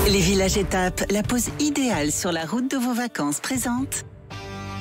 Les villages étapes, la pause idéale sur la route de vos vacances présente.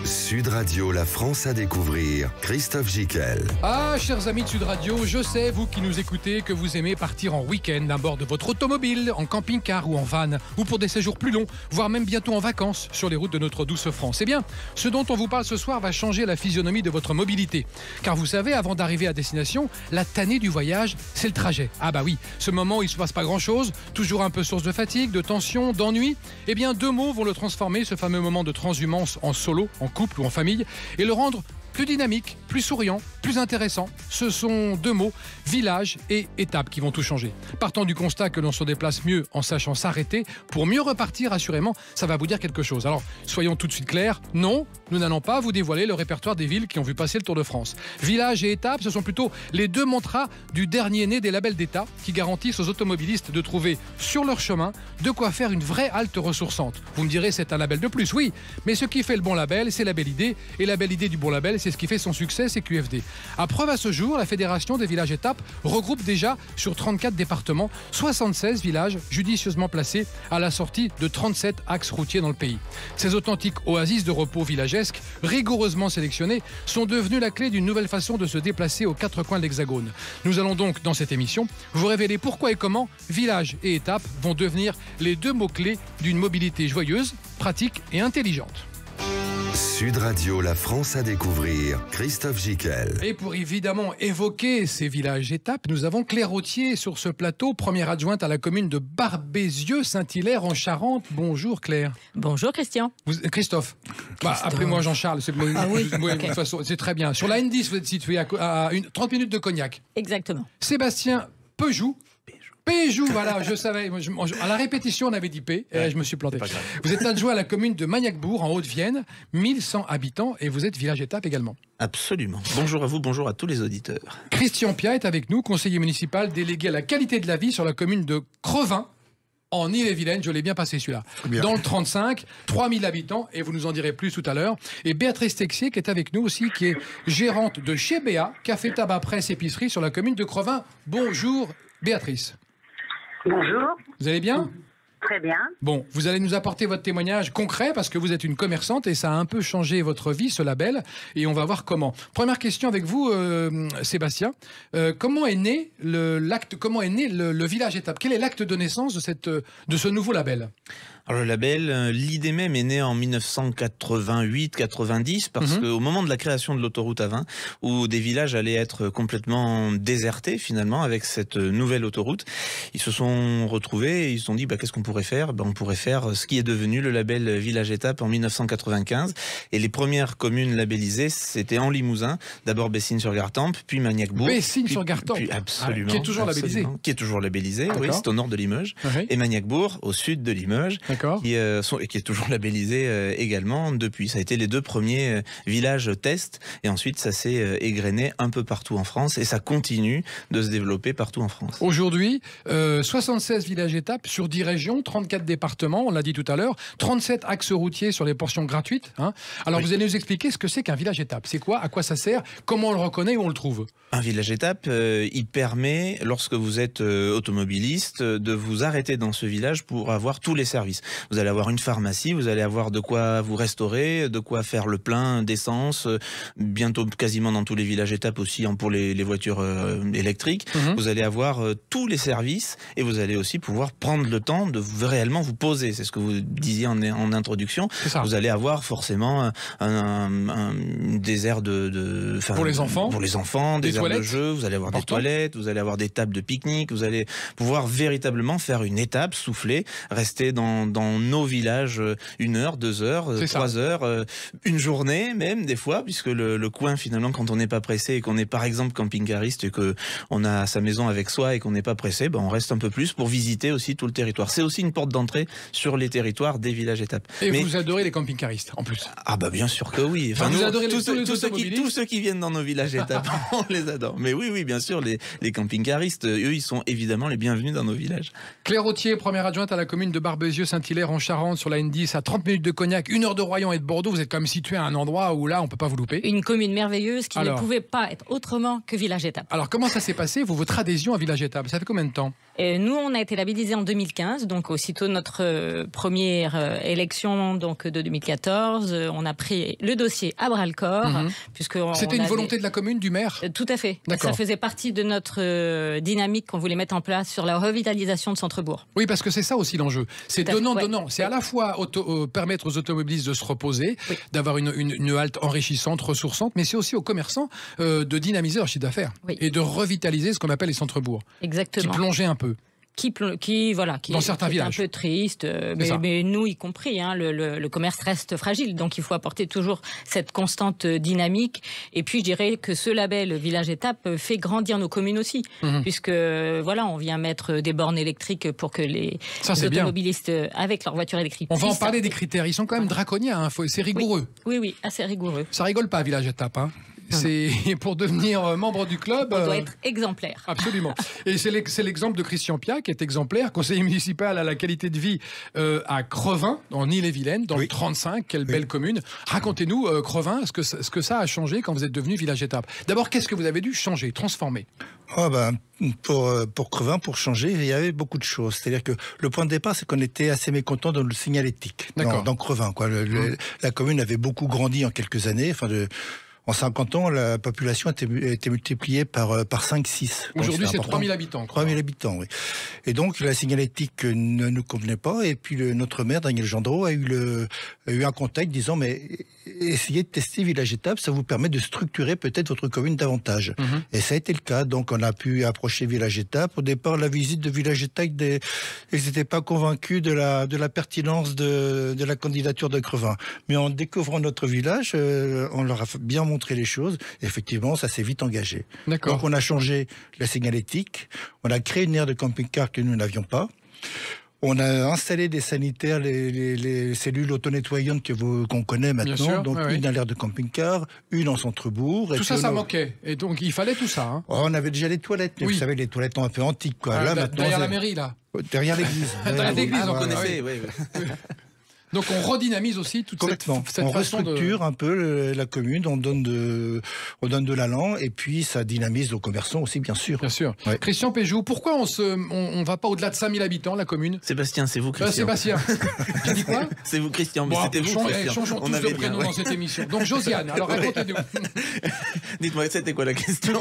Sud Radio, la France à découvrir. Christophe Gicquel. Ah, chers amis de Sud Radio, je sais, vous qui nous écoutez, que vous aimez partir en week-end à bord de votre automobile, en camping-car ou en van, ou pour des séjours plus longs, voire même bientôt en vacances sur les routes de notre douce France. Eh bien, ce dont on vous parle ce soir va changer la physionomie de votre mobilité. Car vous savez, avant d'arriver à destination, la tannée du voyage, c'est le trajet. Ah bah oui, ce moment où il ne se passe pas grand-chose, toujours un peu source de fatigue, de tension, d'ennui. Eh bien, deux mots vont le transformer, ce fameux moment de transhumance, en solo, en couple ou en famille, et le rendre plus dynamique, plus souriant, plus intéressant. Ce sont deux mots, village et étape, qui vont tout changer. Partant du constat que l'on se déplace mieux en sachant s'arrêter, pour mieux repartir, assurément, ça va vous dire quelque chose. Alors, soyons tout de suite clairs, non, nous n'allons pas vous dévoiler le répertoire des villes qui ont vu passer le Tour de France. Village et étape, ce sont plutôt les deux mantras du dernier né des labels d'État qui garantissent aux automobilistes de trouver sur leur chemin de quoi faire une vraie halte ressourçante. Vous me direz, c'est un label de plus, oui, mais ce qui fait le bon label, c'est la belle idée, et la belle idée du bon label, c'est ce qui fait son succès, c'est QFD. À preuve à ce jour, la Fédération des villages étapes regroupe déjà sur 34 départements 76 villages judicieusement placés à la sortie de 37 axes routiers dans le pays. Ces authentiques oasis de repos villagesques, rigoureusement sélectionnés, sont devenus la clé d'une nouvelle façon de se déplacer aux quatre coins de l'Hexagone. Nous allons donc, dans cette émission, vous révéler pourquoi et comment village et étape vont devenir les deux mots-clés d'une mobilité joyeuse, pratique et intelligente. Sud Radio, la France à découvrir. Christophe Gicquel. Et pour évidemment évoquer ces villages étapes, nous avons Claire Authier sur ce plateau, première adjointe à la commune de Barbézieux-Saint-Hilaire en Charente. Bonjour Claire. Bonjour Christian. Christophe. Appelez-moi Jean-Charles. Ah oui, okay. De toute façon, c'est très bien. Sur la N10, vous êtes situé à 30 minutes de Cognac. Exactement. Sébastien Péjou, voilà, je savais. À la répétition, on avait dit P, et je me suis planté. Vous êtes adjoint à la commune de Magnacbourg, en Haute-Vienne, 1100 habitants, et vous êtes village étape également. Absolument. Bonjour à vous, bonjour à tous les auditeurs. Christian Piat est avec nous, conseiller municipal délégué à la qualité de la vie sur la commune de Crevin, en Ille-et-Vilaine, je l'ai bien passé celui-là. Dans le 35, 3000 habitants, et vous nous en direz plus tout à l'heure. Et Béatrice Texier qui est avec nous aussi, qui est gérante de chez Béa, café, tabac, presse, épicerie sur la commune de Crevin. Bonjour Béatrice. Bonjour. Vous allez bien ? Très bien. Bon, vous allez nous apporter votre témoignage concret parce que vous êtes une commerçante et ça a un peu changé votre vie, ce label, et on va voir comment. Première question avec vous, Sébastien. Comment est né le village étape ? Quel est l'acte de naissance de ce nouveau label ? Alors le label, l'idée même est née en 1988-90 parce qu'au moment de la création de l'autoroute A20, où des villages allaient être complètement désertés finalement avec cette nouvelle autoroute, ils se sont retrouvés et ils se sont dit qu'est-ce qu'on pourrait faire ? On pourrait faire ce qui est devenu le label Village Étape en 1995, et les premières communes labellisées c'était en Limousin, d'abord Bessines-sur-Gartempe, puis Magnacbourg. Bessines-sur-Gartempe, absolument. Qui est toujours labellisé. Qui est toujours labellisé, oui, c'est au nord de Limoges, et Magnacbourg au sud de Limoges. Qui est toujours labellisé également depuis. Ça a été les deux premiers villages tests, et ensuite ça s'est égrené un peu partout en France, et ça continue de se développer partout en France. Aujourd'hui, 76 villages étapes sur 10 régions, 34 départements, on l'a dit tout à l'heure, 37 axes routiers sur les portions gratuites. Alors vous allez nous expliquer ce que c'est qu'un village étape. C'est quoi ? À quoi ça sert ? Comment on le reconnaît ? Où on le trouve ? Un village étape, il permet, lorsque vous êtes automobiliste, de vous arrêter dans ce village pour avoir tous les services. Vous allez avoir une pharmacie, vous allez avoir de quoi vous restaurer, de quoi faire le plein d'essence, bientôt quasiment dans tous les villages étapes aussi pour les voitures électriques. Vous allez avoir tous les services, et vous allez aussi pouvoir prendre le temps de réellement vous poser. C'est ce que vous disiez en introduction. Vous allez avoir forcément des aires pour les enfants, des aires de jeu, vous allez avoir des toilettes, vous allez avoir des tables de pique-nique, vous allez pouvoir véritablement faire une étape, souffler, rester dans nos villages 1 heure, 2 heures, 3 heures, une journée même des fois, puisque le coin finalement, quand on n'est pas pressé et qu'on est par exemple camping-cariste et qu'on a sa maison avec soi et qu'on n'est pas pressé, on reste un peu plus pour visiter aussi tout le territoire. C'est aussi une porte d'entrée sur les territoires des villages étapes. Et vous adorez les camping-caristes en plus ? Ah bien sûr que oui. Enfin, vous adorez tous ceux qui viennent dans nos villages étapes, on les adore. Mais oui, bien sûr, les camping-caristes, eux, ils sont évidemment les bienvenus dans nos villages. Claire Authier, première adjointe à la commune de Barbézieux-Saint-Hilaire. Saint-Hilaire en Charente, sur la N10, à 30 minutes de Cognac, 1 heure de Royan et de Bordeaux. Vous êtes quand même situé à un endroit où là, on ne peut pas vous louper. Une commune merveilleuse qui ne pouvait pas être autrement que Village Étape. Alors, comment ça s'est passé, votre adhésion à Village Étape? Ça fait combien de temps? Nous, on a été labellisés en 2015, donc aussitôt notre première élection donc, de 2014. On a pris le dossier à bras-le-corps. Puisque c'était une volonté de la commune, du maire? Tout à fait. Ça faisait partie de notre dynamique qu'on voulait mettre en place sur la revitalisation de Centrebourg. Oui, parce que c'est ça aussi l'enjeu. C'est donnant-donnant. C'est à la fois permettre aux automobilistes de se reposer, d'avoir une halte enrichissante, ressourçante, mais c'est aussi aux commerçants de dynamiser leur chiffre d'affaires et de revitaliser ce qu'on appelle les centres-bourgs. Exactement. Qui plongeaient un peu. Qui dans certains villages. Un peu triste, mais nous y compris, le commerce reste fragile, donc il faut apporter toujours cette constante dynamique. Et puis je dirais que ce label Village Étape fait grandir nos communes aussi, puisque on vient mettre des bornes électriques pour que les automobilistes avec leur voiture électrique. On va en parler des critères, ils sont quand même draconiens, c'est rigoureux. Oui, assez rigoureux. Ça rigole pas Village Étape, C'est pour devenir membre du club. On doit être exemplaire. Absolument. Et c'est l'exemple de Christian Piat qui est exemplaire, conseiller municipal à la qualité de vie à Crevin, en Île-et-Vilaine, dans le 35. Quelle belle commune. Racontez-nous, Crevin, ce que ça a changé quand vous êtes devenu Village Étape. D'abord, qu'est-ce que vous avez dû changer, transformer? Pour Crevin, pour changer, il y avait beaucoup de choses. C'est-à-dire que le point de départ, c'est qu'on était assez mécontent de le signalétique dans Crevin. La commune avait beaucoup grandi en quelques années. En 50 ans, la population a été multipliée par 5-6. Aujourd'hui, c'est 3000 habitants. 3000 habitants, oui. Et donc, la signalétique ne nous convenait pas. Et puis, notre maire, Daniel Gendreau, a eu un contact disant, mais essayez de tester Village Étape, ça vous permet de structurer peut-être votre commune davantage. Et ça a été le cas. Donc, on a pu approcher Village Étape. Au départ, la visite de Village Étape, ils n'étaient pas convaincus de la pertinence de la candidature de Crevin. Mais en découvrant notre village, on leur a bien montré les choses. Et effectivement, ça s'est vite engagé. Donc, on a changé la signalétique. On a créé une aire de camping-car que nous n'avions pas. On a installé des sanitaires, les cellules auto-nettoyantes qu'on connaît maintenant. Donc, une à l'aire de camping-car, une en centre-bourg. Tout ça, ça manquait. Et donc, il fallait tout ça. On avait déjà les toilettes. Mais vous savez, les toilettes un peu antiques. Derrière la mairie, là. Derrière l'église. Derrière l'église, on connaissait, oui. Donc on redynamise aussi toute cette façon de... On restructure un peu la commune, on donne de l'allant et puis ça dynamise nos commerçants aussi, bien sûr. Bien sûr. Ouais. Christian Péjou, pourquoi on va pas au-delà de 5000 habitants, la commune? Sébastien, c'est vous, Christian. Sébastien. J'ai dit quoi? C'est vous, Christian, mais c'était vous, Christian. Changeons tous de prénom dans cette émission. Donc Josiane, alors racontez-nous. Dites-moi, c'était quoi la question?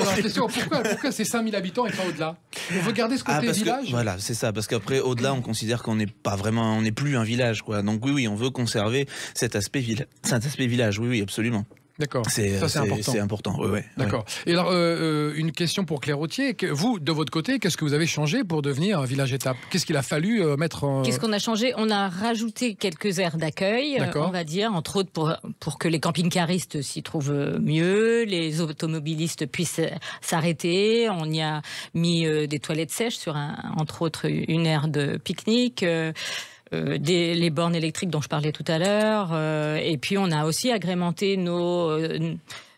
Pourquoi c'est 5000 habitants et pas au-delà? On veut garder ce côté village? Voilà, c'est ça, parce qu'après, au-delà, on considère qu'on n'est pas vraiment, on n'est plus un village, quoi. Donc oui, on veut conserver cet aspect village. Oui, absolument. D'accord. C'est important. C'est important. Ouais. D'accord. Et alors, une question pour Claire Autier. Vous, de votre côté, qu'est-ce que vous avez changé pour devenir un Village Étape? Qu'est-ce qu'il a fallu mettre en... Qu'est-ce qu'on a changé? On a rajouté quelques aires d'accueil, on va dire, entre autres pour que les camping-caristes s'y trouvent mieux, les automobilistes puissent s'arrêter. On y a mis des toilettes sèches sur, entre autres, une aire de pique-nique. Les bornes électriques dont je parlais tout à l'heure, et puis on a aussi agrémenté nos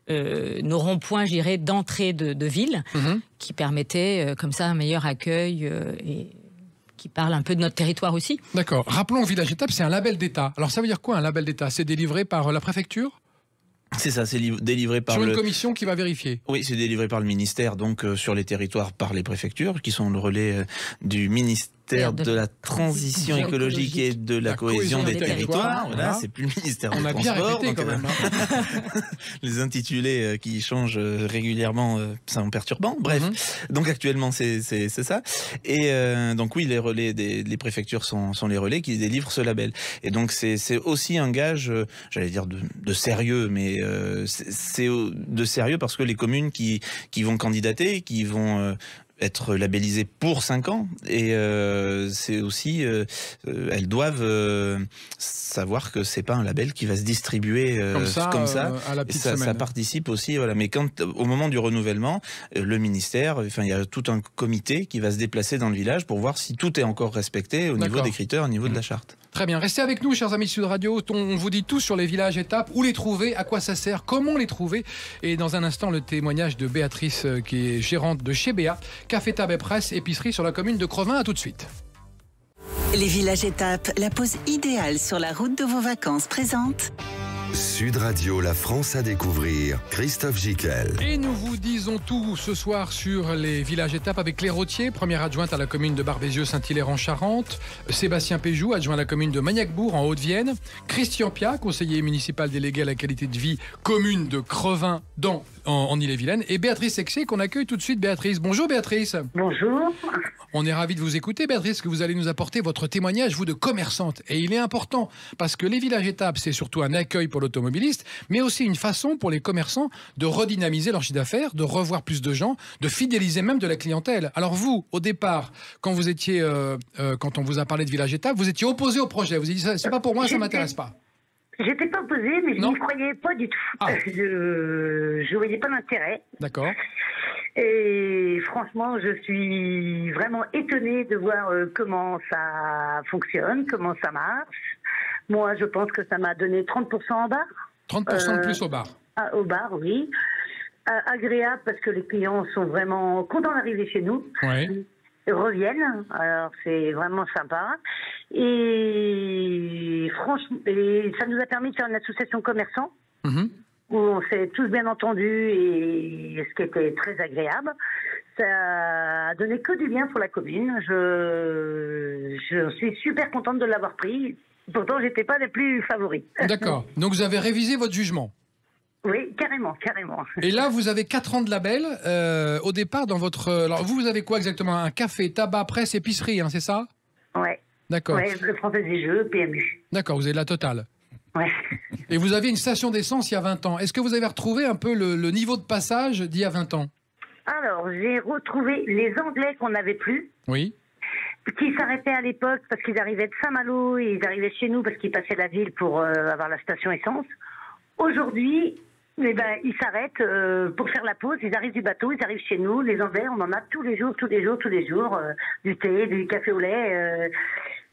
ronds-points, je dirais, d'entrée de ville, qui permettaient comme ça un meilleur accueil et qui parle un peu de notre territoire aussi. D'accord. Rappelons, Village Étape, c'est un label d'État. Alors ça veut dire quoi un label d'État? C'est délivré par la préfecture? C'est ça, c'est délivré par sur une commission qui va vérifier. Oui, c'est délivré par le ministère, donc sur les territoires par les préfectures, qui sont le relais du ministère de la transition écologique et de la cohésion des territoires. Voilà, c'est plus le ministère des Transports. On a bien répété quand même. Les intitulés qui changent régulièrement, c'est un perturbant. Bref, donc actuellement c'est ça. Et donc oui, les relais les préfectures sont les relais qui délivrent ce label. Et donc c'est aussi un gage, j'allais dire de sérieux, mais c'est de sérieux parce que les communes qui vont candidater, qui vont être labellisées pour 5 ans, et c'est aussi elles doivent savoir que c'est pas un label qui va se distribuer comme ça à la petite semaine. Ça participe aussi, voilà. Mais au moment du renouvellement, le ministère, il y a tout un comité qui va se déplacer dans le village pour voir si tout est encore respecté au niveau des critères, au niveau de la charte. Très bien, restez avec nous, chers amis de Sud Radio. On vous dit tout sur les villages étapes, où les trouver, à quoi ça sert, comment les trouver. Et dans un instant, le témoignage de Béatrice, qui est gérante de chez Béa, Café Tab et Presse, épicerie sur la commune de Crevin. À tout de suite. Les villages étapes, la pause idéale sur la route de vos vacances présente. Sud Radio, la France à découvrir. Christophe Gickel. Et nous vous disons tout ce soir sur les villages étapes avec Claire Rottier, première adjointe à la commune de Barbezieux-Saint-Hilaire en Charente, Sébastien Péjou, adjoint à la commune de Magnac-Bourg en Haute-Vienne, Christian Piat, conseiller municipal délégué à la qualité de vie, commune de Crevin en Ille-et-Vilaine, et Béatrice Sexé qu'on accueille tout de suite. Béatrice, bonjour Béatrice. Bonjour. On est ravis de vous écouter, Béatrice, que vous allez nous apporter votre témoignage, vous, de commerçante. Et il est important, parce que les villages étapes, c'est surtout un accueil pour l'automobiliste, mais aussi une façon pour les commerçants de redynamiser leur chiffre d'affaires, de revoir plus de gens, de fidéliser même de la clientèle. Alors vous, au départ, quand vous étiez, quand on vous a parlé de villages étapes, vous étiez opposé au projet. Vous avez dit, c'est pas pour moi, ça m'intéresse pas. J'étais pas opposée, mais je n'y croyais pas du tout. Ah. Je voyais pas l'intérêt. D'accord. Et franchement, je suis vraiment étonnée de voir comment ça fonctionne, comment ça marche. Moi, je pense que ça m'a donné 30% en bar. 30% de plus au bar. Au bar, oui. Agréable parce que les clients sont vraiment contents d'arriver chez nous. Oui. Ils reviennent, alors c'est vraiment sympa. Et franchement, ça nous a permis de faire une association commerçants. Où on s'est tous bien entendus, et ce qui était très agréable. Ça a donné que du bien pour la commune. Je suis super contente de l'avoir pris. Pourtant, j'étais pas des plus favoris. D'accord. Donc vous avez révisé votre jugement. Oui, carrément. Et là, vous avez 4 ans de label. Au départ, dans votre... Alors, vous avez quoi exactement? Un café, tabac, presse, épicerie, hein, c'est ça? Ouais. D'accord. Ouais, le Français des Jeux, PMU. D'accord, vous avez la totale. Ouais. Et vous aviez une station d'essence il y a 20 ans. Est-ce que vous avez retrouvé un peu le niveau de passage d'il y a 20 ans? Alors, j'ai retrouvé les Anglais qu'on n'avait plus. Oui. Qui s'arrêtaient à l'époque parce qu'ils arrivaient de Saint-Malo et ils arrivaient chez nous parce qu'ils passaient la ville pour avoir la station essence. Aujourd'hui, ils s'arrêtent pour faire la pause. Ils arrivent du bateau, ils arrivent chez nous. Les Anglais, on en a tous les jours. Du thé, du café au lait.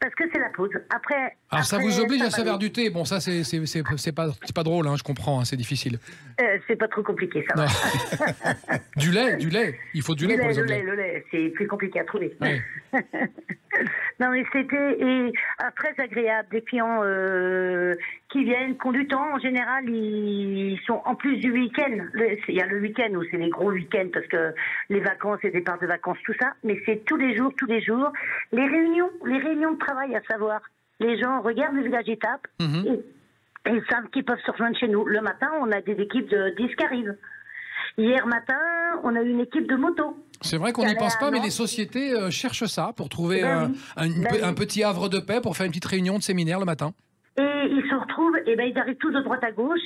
Parce que c'est la pause. Après, ça vous oblige à se faire du thé. Bon, ça, c'est pas drôle, hein, je comprends, hein, c'est difficile. C'est pas trop compliqué, ça va. Du lait. Il faut du lait pour les Anglais. Le lait, c'est plus compliqué à trouver. Ouais. Non, mais c'était très agréable. Des clients qui viennent, qui ont du temps. En général, ils sont en plus du week-end. Il y a le week-end où c'est les gros week-ends parce que les vacances, les départs de vacances, tout ça. Mais c'est tous les jours. Les réunions de travail, à savoir, les gens regardent le village étape et ils savent qu'ils peuvent se rejoindre chez nous. Le matin, on a des équipes de 10 qui arrivent. Hier matin, on a eu une équipe de moto. C'est vrai qu'on n'y pense pas, mais les sociétés cherchent ça pour trouver un petit havre de paix, pour faire une petite réunion de séminaire le matin. Et ils se retrouvent, ils arrivent tous de droite à gauche.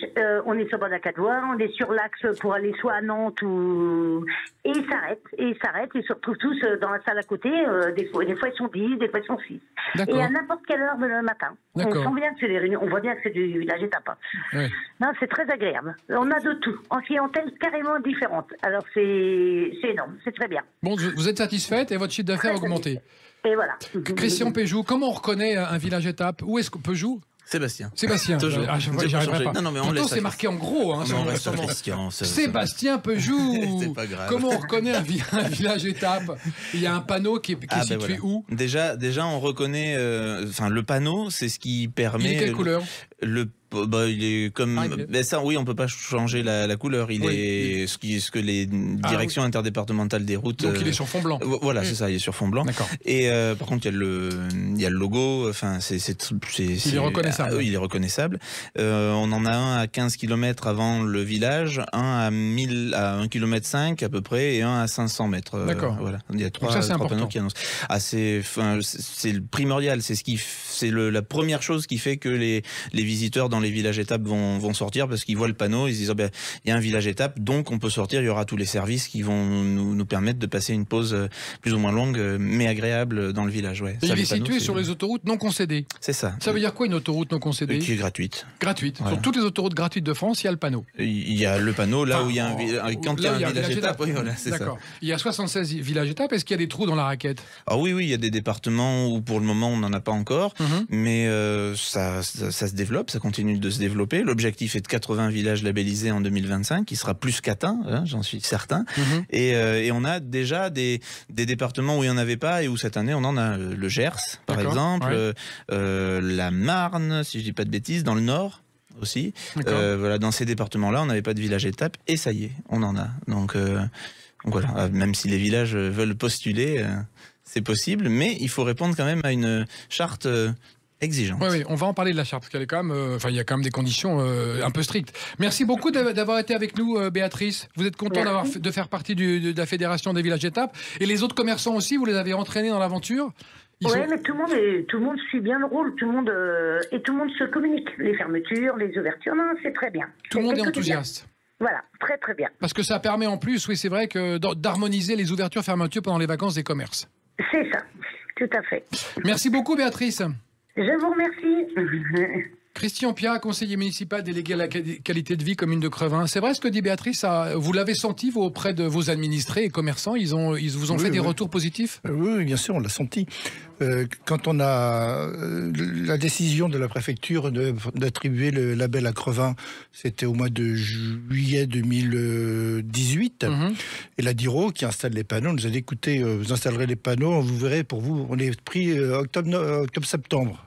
On est sur Bordacadouin, on est sur l'axe pour aller soit à Nantes ou... Et ils s'arrêtent, ils se retrouvent tous dans la salle à côté. Des fois ils sont 10, des fois ils sont 6. Et à n'importe quelle heure le matin. On sent bien que c'est des réunions, on voit bien que c'est du village étape. Oui. Non, c'est très agréable. On a de tout, en clientèle carrément différente. Alors c'est énorme, c'est très bien. Bon, vous êtes satisfaite et votre chiffre d'affaires a augmenté. Et voilà. Christian Péjou, comment on reconnaît un village étape? Où est-ce que Péjou? Sébastien. Toujours. J'y arriverai pas. Non, mais on pourtant, c'est marqué en gros. Hein, Sébastien Péjou. C'est pas grave. Comment on reconnaît un village étape? Il y a un panneau qui est situé où? Déjà, on reconnaît. Le panneau, c'est ce qui permet. Il est quelle couleur? Il est comme. Ça, oui, on peut pas changer la couleur. Il est ce que les directions interdépartementales des routes. Donc il est sur fond blanc. Voilà, c'est ça. Il est sur fond blanc. D'accord. Et par contre, il y a le logo. Enfin, il est reconnaissable. Il est reconnaissable. On en a un à 15 km avant le village, un à 1 km 5 à peu près, et un à 500 mètres. D'accord. Voilà. Il y a trois panneaux qui annoncent. C'est primordial. C'est la première chose qui fait que les visiteurs dans les villages étapes vont sortir, parce qu'ils voient le panneau, ils se disent il y a un village étape, donc on peut sortir, il y aura tous les services qui vont nous permettre de passer une pause plus ou moins longue mais agréable dans le village. Ouais. Il est situé sur les autoroutes non concédées. C'est ça. Ça veut dire quoi, une autoroute non concédée? Qui est gratuite. Gratuite. Voilà. Sur toutes les autoroutes gratuites de France, il y a le panneau. Il y a le panneau là où il y a quand il y a un village étape. Oui, voilà, c'est ça. Il y a 76 villages étapes. Est-ce qu'il y a des trous dans la raquette? Oui, il y a des départements où pour le moment on n'en a pas encore, mais ça se développe. développe, ça continue de se développer. L'objectif est de 80 villages labellisés en 2025, qui sera plus qu'atteint, hein, j'en suis certain. Et on a déjà des départements où il n'y en avait pas et où cette année on en a. Le Gers, par exemple, la Marne, si je dis pas de bêtises, dans le Nord aussi. Voilà, dans ces départements-là, on n'avait pas de village étape et ça y est, on en a. Donc voilà, même si les villages veulent postuler, c'est possible, mais il faut répondre quand même à une charte exigeante. Oui, on va en parler de la charte, parce qu'elle est quand même, il y a quand même des conditions un peu strictes. Merci beaucoup d'avoir été avec nous, Béatrice. Vous êtes content de faire partie de la Fédération des villages étapes. Et les autres commerçants aussi, vous les avez entraînés dans l'aventure? Oui, mais tout le monde suit bien le rôle, tout le monde se communique. Les fermetures, les ouvertures, non, c'est très bien. Tout le monde est enthousiaste. Voilà, très très bien. Parce que ça permet en plus, oui c'est vrai, d'harmoniser les ouvertures-fermetures pendant les vacances des commerces. C'est ça, tout à fait. Merci beaucoup Béatrice. Je vous remercie. Christian Piat, conseiller municipal délégué à la qualité de vie commune de Crevin. C'est vrai ce que dit Béatrice, vous l'avez senti auprès de vos administrés et commerçants, ils vous ont fait des retours positifs? Oui, bien sûr, on l'a senti. Quand on a la décision de la préfecture d'attribuer le label à Crevin, c'était au mois de juillet 2018. Et la Diro, qui installe les panneaux, nous a dit, écoutez, vous installerez les panneaux, vous verrez, pour vous, on est pris octobre-septembre.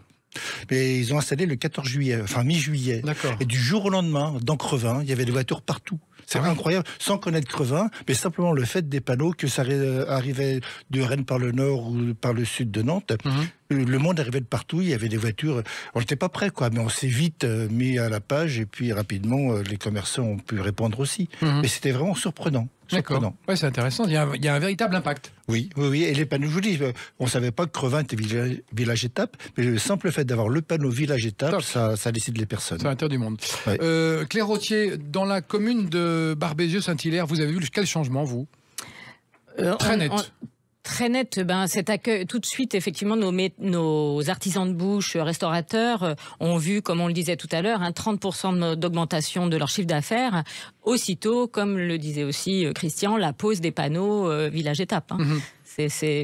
Mais ils ont installé le 14 juillet, enfin mi-juillet. Et du jour au lendemain, dans Crevin, il y avait des voitures partout. C'est incroyable, sans connaître Crevin, mais simplement le fait des panneaux, que ça arrivait de Rennes par le nord ou par le sud de Nantes. Le monde arrivait de partout, il y avait des voitures. On n'était pas prêts, quoi, mais on s'est vite mis à la page et puis rapidement, les commerçants ont pu répondre aussi. Mais c'était vraiment surprenant. D'accord. Ouais, c'est intéressant, il y a un véritable impact. Oui. Et les panneaux, je vous dis, on ne savait pas que Crevin était village étape, mais le simple fait d'avoir le panneau village étape, ça décide les personnes. C'est l'intérêt du monde. Claire Rottier, dans la commune de Barbezieux-Saint-Hilaire, vous avez vu quel changement, vous? Très net. Très net, cet accueil, tout de suite, effectivement, nos artisans de bouche, restaurateurs, ont vu, comme on le disait tout à l'heure, 30% d'augmentation de leur chiffre d'affaires. Aussitôt, comme le disait aussi Christian, la pose des panneaux village étape.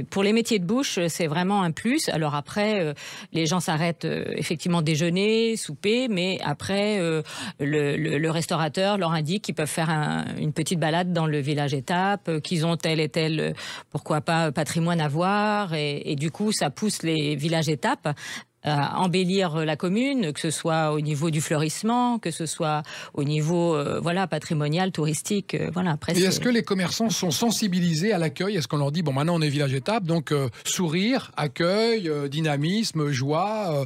Pour les métiers de bouche, c'est vraiment un plus. Alors après, les gens s'arrêtent effectivement déjeuner, souper, mais après, le restaurateur leur indique qu'ils peuvent faire une petite balade dans le village étape, qu'ils ont tel et tel, pourquoi pas, patrimoine à voir, et du coup, ça pousse les villages étapes à embellir la commune, que ce soit au niveau du fleurissement, que ce soit au niveau patrimonial, touristique. Et est-ce que les commerçants sont sensibilisés à l'accueil? Est-ce qu'on leur dit, bon, maintenant on est village étape, donc sourire, accueil, dynamisme, joie,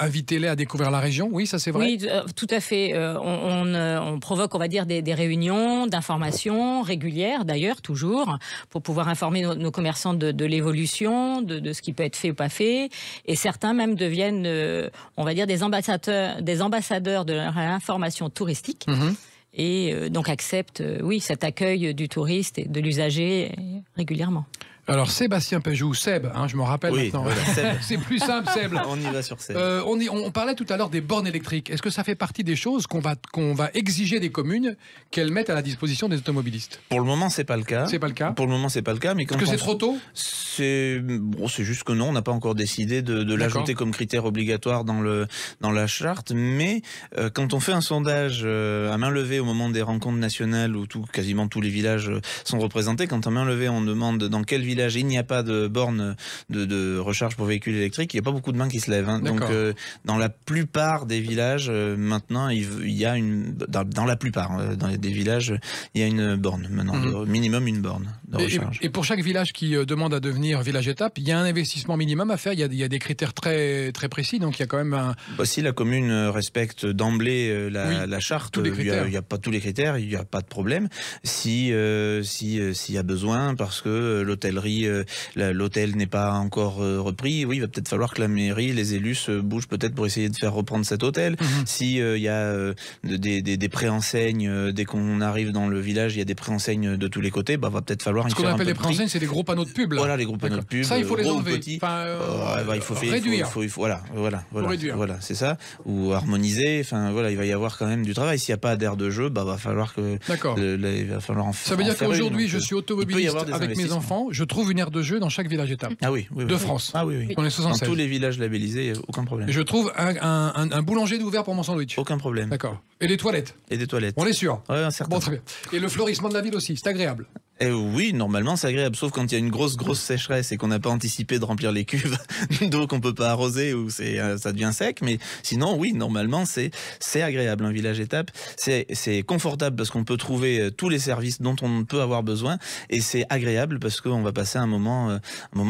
invitez-les à découvrir la région? Oui, ça c'est vrai? Oui, tout à fait. On provoque, on va dire, des réunions d'information régulières, d'ailleurs, toujours, pour pouvoir informer nos commerçants de l'évolution, de ce qui peut être fait ou pas fait. Et certains même deviennent, on va dire, des ambassadeurs de l'information touristique. Et donc acceptent, cet accueil du touriste et de l'usager régulièrement. Alors Sébastien Péjou, Seb, je me rappelle maintenant. Voilà, c'est plus simple, Seb. On y va sur Seb. On parlait tout à l'heure des bornes électriques. Est-ce que ça fait partie des choses qu'on va exiger des communes qu'elles mettent à la disposition des automobilistes? Pour le moment, c'est pas le cas. C'est pas le cas. Pour le moment, c'est pas le cas. Mais est-ce que c'est trop tôt? C'est juste que non, on n'a pas encore décidé de l'ajouter comme critère obligatoire dans la charte. Mais quand on fait un sondage à main levée au moment des rencontres nationales où quasiment tous les villages sont représentés, quand à main levée on demande dans quel village il n'y a pas de borne de recharge pour véhicules électriques, il n'y a pas beaucoup de mains qui se lèvent. Donc dans la plupart des villages, maintenant, il y a dans la plupart des villages, il y a une borne maintenant, minimum une borne de recharge. Et pour chaque village qui demande à devenir village étape, il y a un investissement minimum à faire, il y a des critères très, très précis, donc il y a quand même un... Si la commune respecte d'emblée la charte, il n'y a pas tous les critères, il n'y a pas de problème. S'il y a besoin, parce que l'hôtel n'est pas encore repris, il va peut-être falloir que la mairie, les élus se bougent peut-être pour essayer de faire reprendre cet hôtel. Si il y a des préenseignes, dès qu'on arrive dans le village, il y a des préenseignes de tous les côtés, va peut-être falloir... Ce qu'on appelle les préenseignes, c'est des gros panneaux de pub. Voilà, les gros panneaux de pub. Ça, il faut les enlever. Il faut réduire. Voilà, c'est ça. Ou harmoniser. Il va y avoir quand même du travail. S'il n'y a pas d'aire de jeu, va falloir que... D'accord. Il va falloir en faire. Ça veut dire qu'aujourd'hui, je suis automobiliste avec mes enfants, je trouve une aire de jeu dans chaque village étape. Ah oui, de France. Ah oui. On est 76. Dans tous les villages labellisés, aucun problème. Et je trouve un boulanger d'ouvert pour mon sandwich. Aucun problème. D'accord. Et des toilettes. Et des toilettes. On est sûr. Ouais, certain. Bon, très bien. Et le fleurissement de la ville aussi, c'est agréable. Oui, normalement c'est agréable, sauf quand il y a une grosse sécheresse et qu'on n'a pas anticipé de remplir les cuves d'eau qu'on peut pas arroser ou ça devient sec. Mais sinon, oui, normalement c'est agréable un village étape. C'est confortable parce qu'on peut trouver tous les services dont on peut avoir besoin et c'est agréable parce qu'on va passer un moment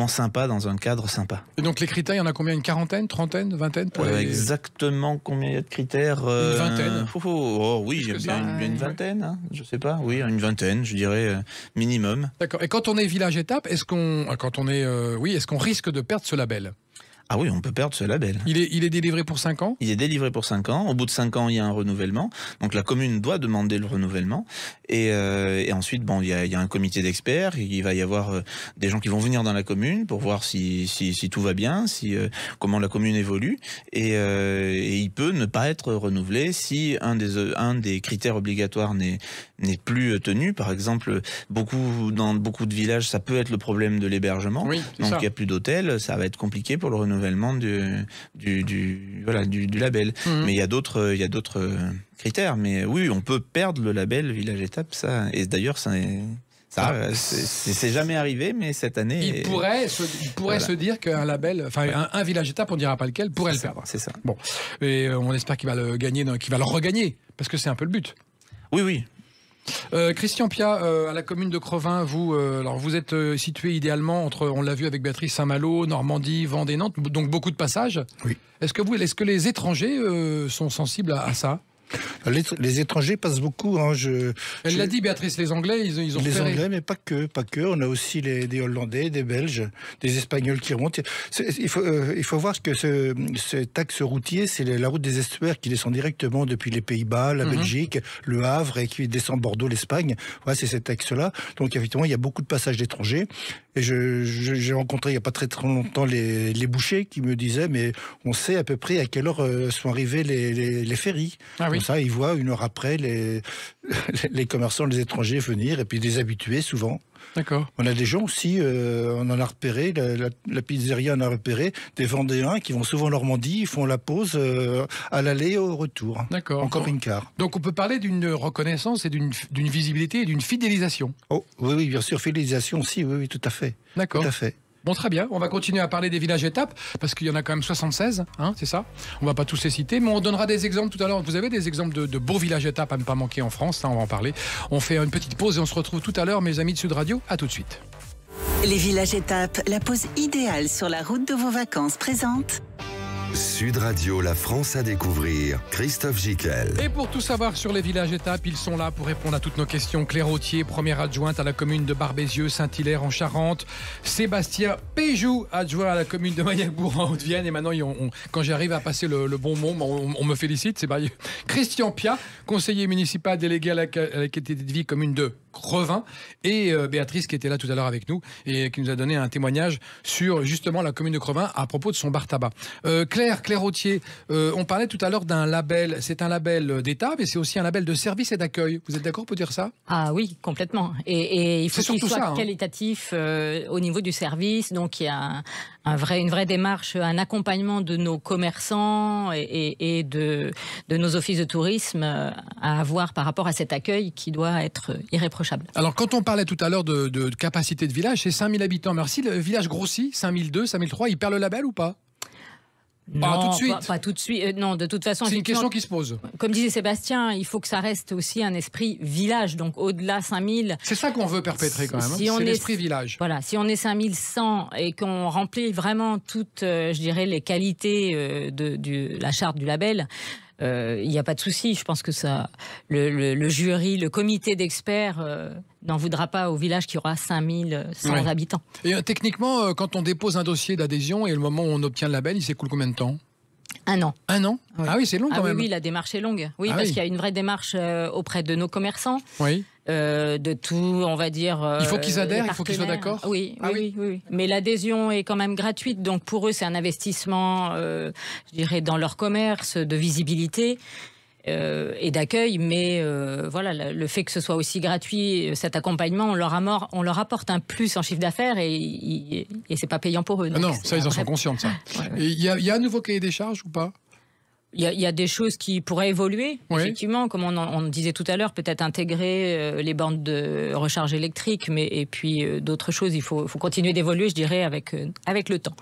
sympa dans un cadre sympa. Et donc les critères, il y en a combien? Une quarantaine, trentaine, vingtaine pour les... Exactement combien il y a de critères? Une vingtaine. Oui, il y a bien une vingtaine. Hein, je sais pas. Oui, une vingtaine, je dirais. Minimum. D'accord. Et quand on est village étape, est-ce qu'on risque de perdre ce label? Ah oui, on peut perdre ce label. Il est délivré pour 5 ans? Il est délivré pour 5 ans. Au bout de 5 ans, il y a un renouvellement. Donc la commune doit demander le renouvellement. Et ensuite, il y a un comité d'experts. Il va y avoir des gens qui vont venir dans la commune pour voir si tout va bien, comment la commune évolue. Et il peut ne pas être renouvelé si un des critères obligatoires n'est plus tenu. Par exemple, dans beaucoup de villages, ça peut être le problème de l'hébergement. Oui, donc il n'y a plus d'hôtel, ça va être compliqué pour le renouvellement du label. Mais il y a d'autres critères. Mais oui, on peut perdre le label village étape. Ça, et d'ailleurs, c'est jamais arrivé, mais cette année... Il pourrait se dire qu'un label, enfin un village étape, on dira pas lequel, pourrait le perdre. C'est ça. Bon, et on espère qu'il va le gagner, qu'il va le regagner, parce que c'est un peu le but. Oui. Christian Piat, à la commune de Crevin, vous êtes situé idéalement entre, on l'a vu avec Béatrice, Saint-Malo, Normandie, Vendée, Nantes, donc beaucoup de passages. Oui. Est-ce que les étrangers sont sensibles à ça? Les étrangers passent beaucoup. Hein, Elle l'a dit, Béatrice, les Anglais, ils ont les repéré. Anglais, mais pas que. On a aussi des Hollandais, des Belges, des Espagnols qui remontent. Il faut voir que cet axe routier, c'est la route des estuaires qui descend directement depuis les Pays-Bas, la Belgique, le Havre, et qui descend Bordeaux, l'Espagne. Voilà, c'est cet axe-là. Donc, effectivement, il y a beaucoup de passages d'étrangers. Et j'ai rencontré il n'y a pas très longtemps les bouchers qui me disaient, mais on sait à peu près à quelle heure sont arrivés les ferries. Ah oui. Comme ça, ils voient 1 heure après les commerçants, les étrangers venir, et puis des habitués souvent. D'accord. On a des gens aussi, on en a repéré, la pizzeria en a repéré, des Vendéens qui vont souvent en Normandie, ils font la pause à l'aller et au retour. D'accord. En camping-car. Donc on peut parler d'une reconnaissance et d'une visibilité et d'une fidélisation. Oh, oui, bien sûr, fidélisation aussi, oui, tout à fait. D'accord. Tout à fait. Bon, très bien. On va continuer à parler des villages étapes, parce qu'il y en a quand même 76, hein, c'est ça? On va pas tous les citer, mais on donnera des exemples tout à l'heure. Vous avez des exemples de beaux villages étapes à ne pas manquer en France, ça, on va en parler. On fait une petite pause et on se retrouve tout à l'heure, mes amis de Sud Radio. À tout de suite. Les villages étapes, la pause idéale sur la route de vos vacances présente. Sud Radio, la France à découvrir. Christophe Gicquel. Et pour tout savoir sur les villages étapes, ils sont là pour répondre à toutes nos questions. Claire Autier, première adjointe à la commune de Barbézieux, Saint-Hilaire en Charente. Sébastien Péjou, adjoint à la commune de Magnacbourg en Haute-Vienne. Et maintenant, quand j'arrive à passer le bon mot, on me félicite. C'est Christian Piat, conseiller municipal délégué à la qualité de vie commune de Crevin, et Béatrice qui était là tout à l'heure avec nous et qui nous a donné un témoignage sur justement la commune de Crevin à propos de son bar tabac. Claire Autier, on parlait tout à l'heure d'un label, c'est un label d'État, mais c'est aussi un label de service et d'accueil. Vous êtes d'accord pour dire ça? Ah oui, complètement. Et il faut qu'il soit ça, qualitatif au niveau du service. Donc il y a une vraie démarche, un accompagnement de nos commerçants et de nos offices de tourisme à avoir par rapport à cet accueil qui doit être irréprochable. Alors quand on parlait tout à l'heure de capacité de village, c'est 5000 habitants. Merci, le village grossit, 5002, 5003, il perd le label ou pas? Non, tout de suite. Pas tout de suite. Non, de toute façon. C'est une question qui se pose. Comme disait Sébastien, il faut que ça reste aussi un esprit village. Donc au-delà 5000. C'est ça qu'on veut perpétrer quand même. Si c'est l'esprit village. Voilà. Si on est 5100 et qu'on remplit vraiment toutes, je dirais, les qualités de la charte du label. Il n'y a pas de souci. Je pense que ça, le jury, le comité d'experts n'en voudra pas au village qui aura 5100 habitants. Et techniquement, quand on dépose un dossier d'adhésion et le moment où on obtient le label, il s'écoule combien de temps? 1 an. 1 an? Oui. Ah oui, c'est long quand même. Oui, la démarche est longue. Oui, parce qu'il y a une vraie démarche auprès de nos commerçants. Oui. De tout, on va dire. Il faut qu'ils adhèrent, il faut qu'ils soient d'accord. Oui. Mais l'adhésion est quand même gratuite, donc pour eux, c'est un investissement, je dirais, dans leur commerce, de visibilité. et d'accueil, mais voilà, le fait que ce soit aussi gratuit, cet accompagnement, on leur apporte un plus en chiffre d'affaires et c'est pas payant pour eux. Non, ça ils en sont conscients de ça. Il y a un nouveau cahier des charges ou pas ? Il y a des choses qui pourraient évoluer, effectivement, comme on disait tout à l'heure, peut-être intégrer les bornes de recharge électrique, et puis d'autres choses, il faut continuer d'évoluer, je dirais, avec le temps.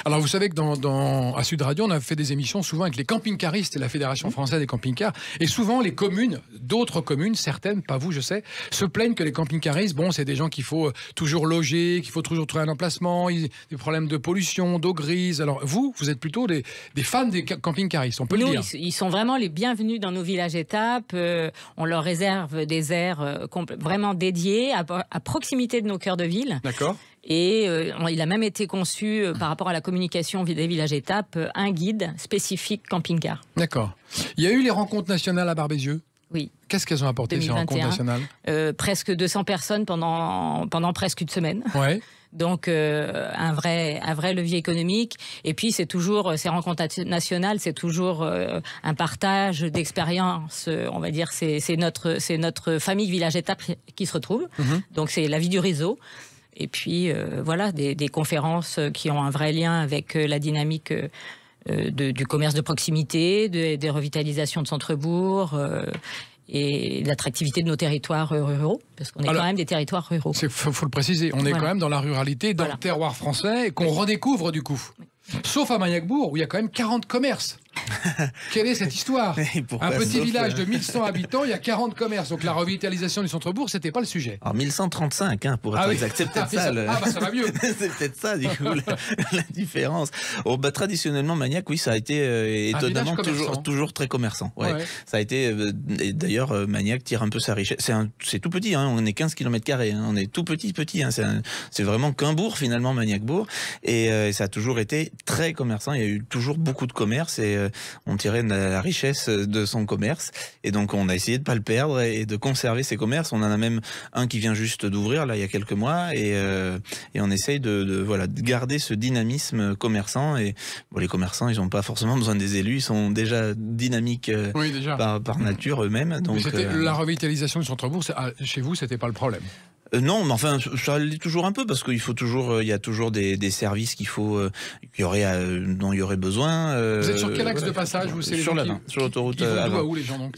Alors vous savez que à Sud Radio, on a fait des émissions souvent avec les camping-caristes et la Fédération française des camping-cars, et souvent les communes, d'autres communes, certaines, pas vous je sais, se plaignent que les camping-caristes, bon, c'est des gens qu'il faut toujours loger, qu'il faut toujours trouver un emplacement, des problèmes de pollution, d'eau grise. Alors vous êtes plutôt des fans des camping-caristes, on peut le dire. Ils sont vraiment les bienvenus dans nos villages-étapes. On leur réserve des aires vraiment dédiées à proximité de nos cœurs de ville. D'accord. Et il a même été conçu par rapport à la communication des villages-étapes, un guide spécifique camping-car. D'accord. Il y a eu les rencontres nationales à Barbézieux. Oui. Qu'est-ce qu'elles ont apporté 2021, ces rencontres nationales ? Presque 200 personnes pendant presque une semaine. Ouais. Donc un vrai levier économique. Et puis c'est toujours ces rencontres nationales, c'est toujours un partage d'expériences. On va dire c'est notre famille Village Étape qui se retrouve. Donc c'est la vie du réseau. Et puis voilà des conférences qui ont un vrai lien avec la dynamique du commerce de proximité, des revitalisations de centre-bourg. Et l'attractivité de nos territoires ruraux, parce qu'on est quand même des territoires ruraux. Il faut le préciser, on est quand même dans la ruralité, dans le terroir français, et qu'on redécouvre du coup. Sauf à Magnacbourg, où il y a quand même 40 commerces. Quelle est cette histoire ? Un petit village de 1100 habitants, il y a 40 commerces. Donc la revitalisation du centre-bourg, c'était pas le sujet. Alors 1135, pour être exact. C'est peut-être ça. Ça va mieux. C'est peut-être ça, du coup, la différence. traditionnellement, Magnac, oui, ça a été étonnamment toujours très commerçant. Ouais. Ça a été, d'ailleurs, Magnac tire un peu sa richesse. C'est tout petit, on est 15 km². On est tout petit. C'est vraiment qu'un bourg, finalement, Magnacbourg. Et ça a toujours été très commerçant. Il y a eu toujours beaucoup de commerce et on tirait la richesse de son commerce. Et donc, on a essayé de pas le perdre et de conserver ses commerces. On en a même un qui vient juste d'ouvrir, là, il y a quelques mois. Et on essaye de garder ce dynamisme commerçant. Et les commerçants, ils n'ont pas forcément besoin des élus. Ils sont déjà dynamiques par nature eux-mêmes. Donc, la revitalisation du centre-bourg, chez vous, c'était pas le problème. Non, mais enfin, ça l'est toujours un peu parce qu'il faut toujours, il y a toujours des services dont il y aurait besoin. Vous êtes sur quel axe de passage vous, sur l'A20, sur l'autoroute A20. Où les gens donc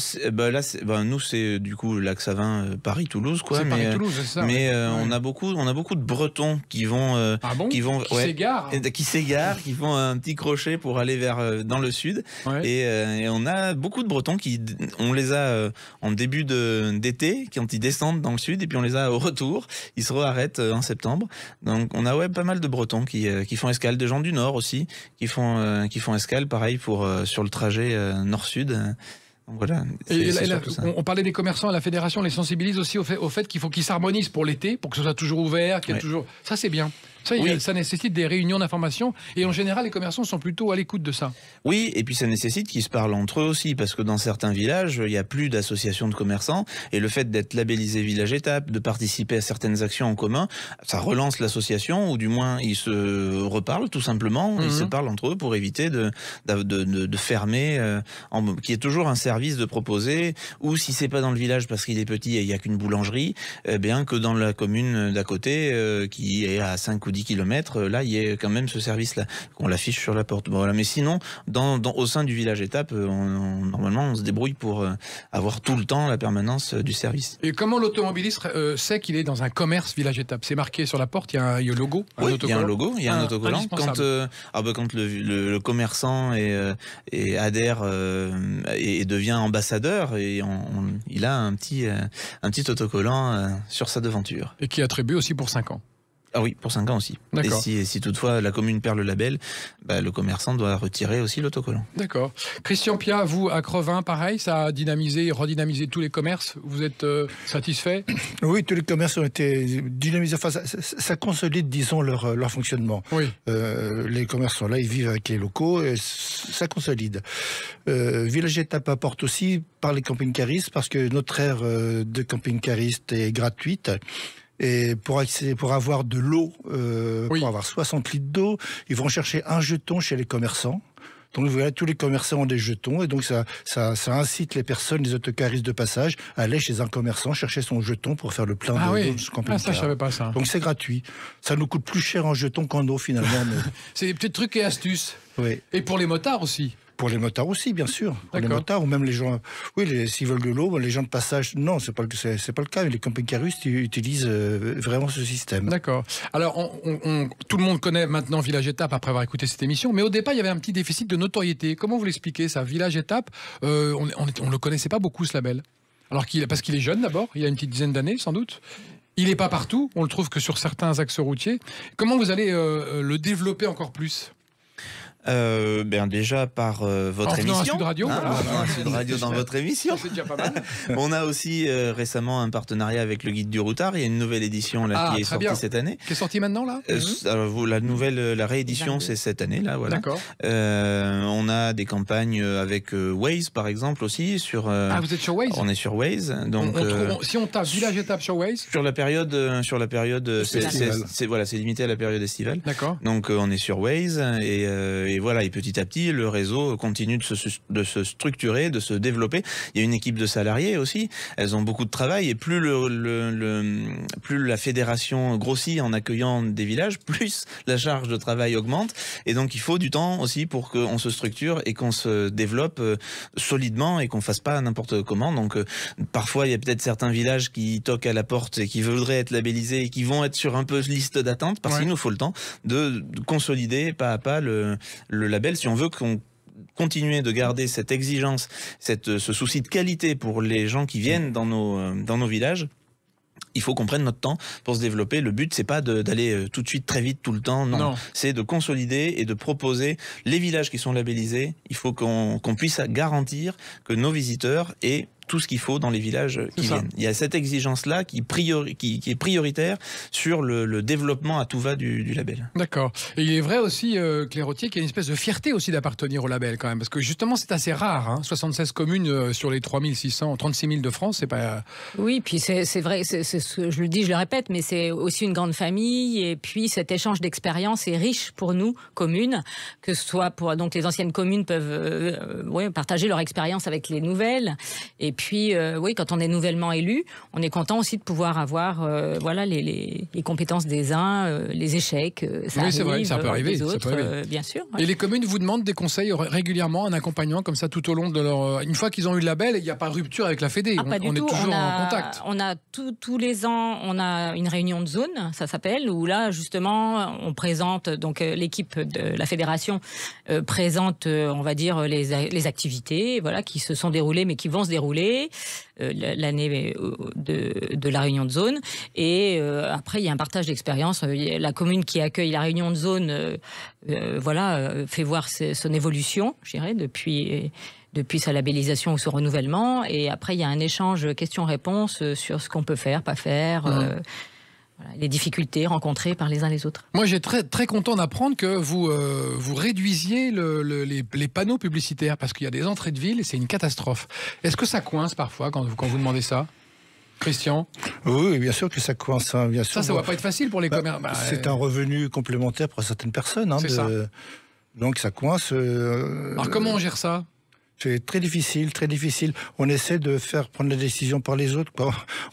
nous c'est du coup l'axe A20 Paris-Toulouse quoi. C'est Paris-Toulouse, c'est ça. Mais on a beaucoup de Bretons qui vont, qui s'égarent, qui font un petit crochet pour aller dans le sud. Ouais. Et on a beaucoup de Bretons on les a en début d'été quand ils descendent dans le sud et puis on les a au retour. Ils se arrêtent en septembre. Donc on a pas mal de Bretons qui font escale, des gens du Nord aussi qui font escale, pareil sur le trajet nord-sud. Voilà. Et on parlait des commerçants, la fédération les sensibilise aussi au fait qu'il faut qu'ils s'harmonisent pour l'été, pour que ce soit toujours ouvert, qu'il y ait toujours. Ça c'est bien. Ça nécessite des réunions d'information et en général les commerçants sont plutôt à l'écoute de ça. Oui, et puis ça nécessite qu'ils se parlent entre eux aussi parce que dans certains villages il n'y a plus d'associations de commerçants et le fait d'être labellisé Village Étape, de participer à certaines actions en commun, ça relance l'association ou du moins ils se reparlent tout simplement, ils se parlent entre eux pour éviter de fermer, qu'il y ait toujours un service de proposer ou si c'est pas dans le village parce qu'il est petit et il n'y a qu'une boulangerie, bien que dans la commune d'à côté qui est à 5 ou 10 km, là il y a quand même ce service-là, qu'on l'affiche sur la porte. Bon, voilà. Mais sinon, au sein du village étape, normalement on se débrouille pour avoir tout le temps la permanence du service. Et comment l'automobiliste sait qu'il est dans un commerce village étape ? C'est marqué sur la porte, il y a un logo, il y a un logo, il y a un autocollant. Quand le commerçant adhère et devient ambassadeur, et il a un petit autocollant sur sa devanture. Et qui est attribué aussi pour 5 ans. Ah oui, pour 5 ans aussi. D'accord. Et si toutefois la commune perd le label, le commerçant doit retirer aussi l'autocollant. D'accord. Christian Piat, vous, à Crevin, pareil, ça a redynamisé tous les commerces. Vous êtes satisfait ? Oui, tous les commerces ont été dynamisés. Enfin, ça consolide, disons, leur fonctionnement. Oui. Les commerçants, là, ils vivent avec les locaux, et ça consolide. Village Étape apporte aussi par les camping-caristes, parce que notre aire de camping-caristes est gratuite. Et pour avoir de l'eau, pour avoir 60 litres d'eau, ils vont chercher un jeton chez les commerçants. Donc voilà, tous les commerçants ont des jetons et donc ça incite les personnes, les autocaristes de passage, à aller chez un commerçant chercher son jeton pour faire le plein de camping-car. Ça, je savais pas ça. Donc c'est gratuit. Ça nous coûte plus cher en jetons qu'en eau finalement. Mais... C'est des petits trucs et astuces. Oui. Et pour les motards aussi. Pour les motards aussi, bien sûr. Pour les motards ou même les gens... Oui, s'ils veulent de l'eau, les gens de passage... Non, c'est pas le cas. Les camping-caristes utilisent vraiment ce système. D'accord. Alors, tout le monde connaît maintenant Village Étape après avoir écouté cette émission, mais au départ, il y avait un petit déficit de notoriété. Comment vous l'expliquez, ça? Village Étape, on ne le connaissait pas beaucoup, ce label. Alors parce qu'il est jeune d'abord, il a une petite dizaine d'années, sans doute. Il n'est pas partout, on le trouve que sur certains axes routiers. Comment vous allez le développer encore plus? Déjà par votre émission. Sud Radio, Sud Radio dans votre émission. C'est déjà pas mal. On a aussi récemment un partenariat avec le Guide du Routard. Il y a une nouvelle édition là, qui est sortie cette année. Qui est sortie maintenant là la réédition, c'est cette année là. Voilà. D'accord. On a des campagnes avec Waze par exemple aussi sur. Vous êtes sur Waze? On est sur Waze. Donc si on tape Village Étape sur Waze. Sur la période, c'est limité à la période estivale. D'accord. Donc on est sur Waze et voilà, et petit à petit, le réseau continue de se structurer, de se développer. Il y a une équipe de salariés aussi. Elles ont beaucoup de travail et plus plus la fédération grossit en accueillant des villages, plus la charge de travail augmente. Et donc, il faut du temps aussi pour qu'on se structure et qu'on se développe solidement et qu'on fasse pas n'importe comment. Donc, parfois, il y a peut-être certains villages qui toquent à la porte et qui voudraient être labellisés et qui vont être sur un peu liste d'attente parce qu'il nous faut le temps de consolider pas à pas le label, si on veut qu'on continue de garder cette exigence, ce souci de qualité pour les gens qui viennent dans nos villages. Il faut qu'on prenne notre temps pour se développer. Le but, c'est pas d'aller tout de suite très vite tout le temps. Non. C'est de consolider et de proposer les villages qui sont labellisés. Il faut qu'on puisse garantir que nos visiteurs aient tout ce qu'il faut dans les villages qui viennent. Il y a cette exigence-là qui est prioritaire sur le développement à tout va du label. D'accord. Et il est vrai aussi, Claire-Autier, qu'il y a une espèce de fierté aussi d'appartenir au label quand même, parce que justement c'est assez rare, hein, 76 communes sur les 36 000 de France, c'est pas... Oui, puis c'est vrai, je le dis, je le répète, mais c'est aussi une grande famille, et puis cet échange d'expérience est riche pour nous, communes, que ce soit pour... Donc les anciennes communes peuvent partager leur expérience avec les nouvelles, et puis, quand on est nouvellement élu, on est content aussi de pouvoir avoir les compétences des uns, les échecs, c'est vrai, ça peut arriver, des autres, bien sûr. Ouais. Et les communes vous demandent des conseils régulièrement, un accompagnement comme ça tout au long de leur... Une fois qu'ils ont eu le label, il n'y a pas de rupture avec la Fédé, on est toujours en contact. On a tous les ans, on a une réunion de zone, ça s'appelle, où là, justement, on présente, donc l'équipe de la fédération présente, on va dire, les activités qui se sont déroulées, mais qui vont se dérouler l'année de la réunion de zone. Et après, il y a un partage d'expérience. La commune qui accueille la réunion de zone fait voir son évolution, je dirais, depuis sa labellisation ou son renouvellement. Et après, il y a un échange questions-réponses sur ce qu'on peut faire, pas faire... les difficultés rencontrées par les uns les autres. Moi, j'ai très content d'apprendre que vous réduisiez les panneaux publicitaires parce qu'il y a des entrées de ville et c'est une catastrophe. Est-ce que ça coince parfois quand vous demandez ça, Christian? Oui, bien sûr que ça coince. Hein, bien sûr. Ça va pas être facile pour les commerces. C'est un revenu complémentaire pour certaines personnes. Hein, c'est ça. Donc ça coince. Alors comment on gère ça? C'est très difficile, très difficile. On essaie de faire prendre la décision par les autres.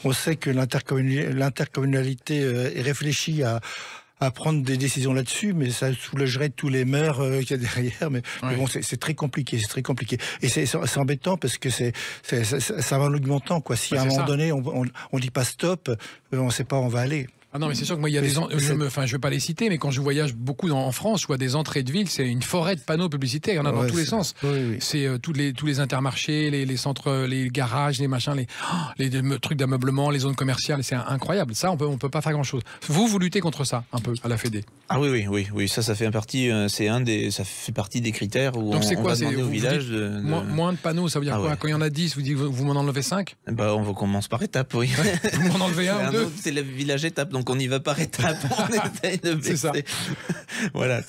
On sait que l'intercommunalité est réfléchie à prendre des décisions là-dessus, mais ça soulagerait tous les maires qu'il y a derrière. Mais bon, c'est très compliqué, c'est très compliqué. Et c'est embêtant parce que ça va en augmentant, quoi. Si à un moment donné, on dit pas stop, on sait pas où on va aller. Ah non, mais c'est sûr que moi, il y a je veux pas les citer, mais quand je voyage beaucoup en France, je vois des entrées de ville, c'est une forêt de panneaux publicitaires, il y en a dans tous les sens. Oui. C'est tous les intermarchés, les centres, les garages, les machins, les trucs d'ameublement, les zones commerciales, c'est incroyable. Ça, on peut pas faire grand-chose. Vous luttez contre ça, un peu, à la Fédé. Ah oui, ça fait partie, ça fait partie des critères où on va demander au village moins de panneaux, ça veut dire quoi? Quand il y en a 10, vous dites vous m'en enlevez 5? On commence par étapes, oui. Vous m'en enlevez un ou deux? C'est le village étape, donc on y va par étapes. On essaye de baisser. C'est ça. Voilà.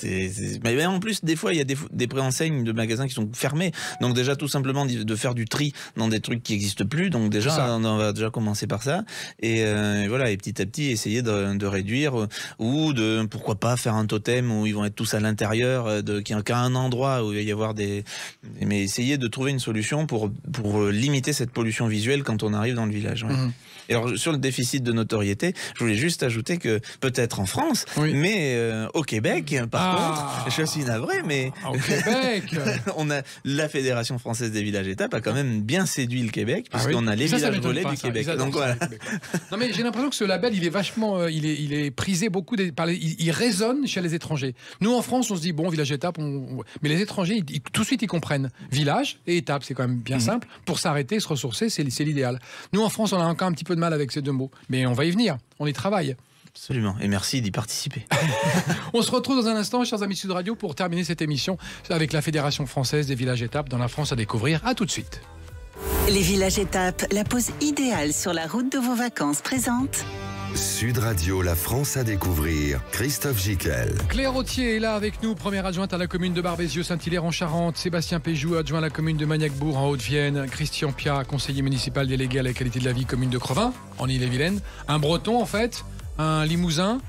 Mais en plus, des fois, il y a des préenseignes de magasins qui sont fermés. Donc déjà, tout simplement, de faire du tri dans des trucs qui n'existent plus. Donc déjà, on va déjà commencer par ça. Et voilà, et petit à petit, essayer de réduire ou pourquoi pas pas faire un totem où ils vont être tous à l'intérieur, qu'il n'y a qu'un endroit où il va y avoir mais essayer de trouver une solution pour limiter cette pollution visuelle quand on arrive dans le village. Ouais. Et alors, sur le déficit de notoriété, je voulais juste ajouter que peut-être en France, mais au Québec, par contre, je suis navré, mais au Québec, on a la Fédération française des villages étapes a quand même bien séduit le Québec, puisqu'on a les villages relais du Québec. Donc voilà. Non mais j'ai l'impression que ce label, il est vachement, il est prisé beaucoup, il résonne chez les étrangers. Nous en France, on se dit bon, village étape, mais les étrangers, tout de suite, ils comprennent. Village et étape, c'est quand même bien simple. Pour s'arrêter, se ressourcer, c'est l'idéal. Nous en France, on a encore un petit peu de mal avec ces deux mots, mais on va y venir, on y travaille. Absolument, et merci d'y participer. On se retrouve dans un instant, chers amis de Sud Radio, pour terminer cette émission avec la Fédération française des villages étapes dans la France à découvrir. À tout de suite. Les villages étapes, la pause idéale sur la route de vos vacances présente Sud Radio, la France à découvrir. Christophe Gicquel. Claire Autier est là avec nous, première adjointe à la commune de Barbézieux-Saint-Hilaire en Charente. Sébastien Péjou, adjoint à la commune de Magnac-Bourg en Haute-Vienne. Christian Piat, conseiller municipal délégué à la qualité de la vie, commune de Crevin, en Ille-et-Vilaine. Un Breton, en fait, un Limousin.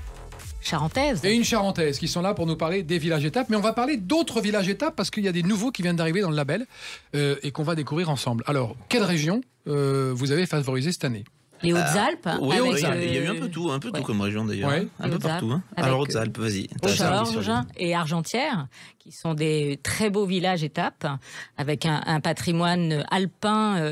Charentaise. Et une Charentaise qui sont là pour nous parler des villages étapes. Mais on va parler d'autres villages étapes parce qu'il y a des nouveaux qui viennent d'arriver dans le label et qu'on va découvrir ensemble. Alors, quelle région vous avez favorisé cette année ? Les Hautes-Alpes. Oui, il y a eu un peu tout comme région d'ailleurs. Ouais. Un peu partout. Hein. Alors Hautes-Alpes, vas-y. Georges et Argentières, qui sont des très beaux villages étapes, avec un patrimoine alpin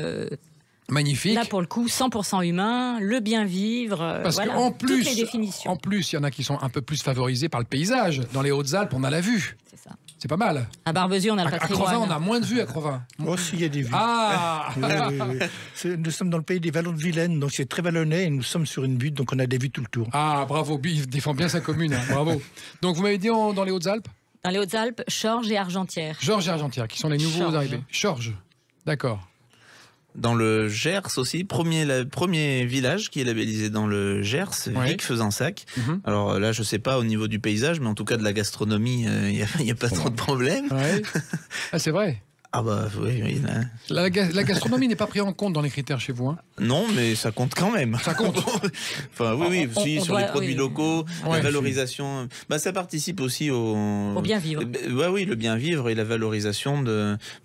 magnifique. Là, pour le coup, 100% humain, le bien vivre, parce voilà, qu'en plus, toutes les définitions. En plus, il y en a qui sont un peu plus favorisés par le paysage. Dans les Hautes-Alpes, on a la vue. C'est ça. C'est pas mal. À Barbezieux, on a le patrimoine. À Crevin, on a moins de vues à Crevin. Moi aussi, il y a des vues. Ah oui. Nous sommes dans le pays des vallons de Vilaine, donc c'est très vallonné et nous sommes sur une butte, donc on a des vues tout le tour. Ah, bravo, il défend bien sa commune, hein. Bravo. Donc vous m'avez dit dans les Hautes-Alpes ? Dans les Hautes-Alpes, Chorges et Argentières. Chorges et Argentières, qui sont les nouveaux arrivés. Chorges, d'accord. Dans le Gers aussi, premier village qui est labellisé dans le Gers, Vic-Fezensac. Alors là, je sais pas au niveau du paysage, mais en tout cas de la gastronomie, il n'y a pas trop de problème. Ouais. Ah, c'est vrai. Ah bah oui. La gastronomie n'est pas prise en compte dans les critères chez vous, hein ? Non, mais ça compte quand même. Ça compte. Enfin oui, sur les produits locaux, la valorisation. Bah ça participe aussi au bien vivre. Oui, le bien vivre et la valorisation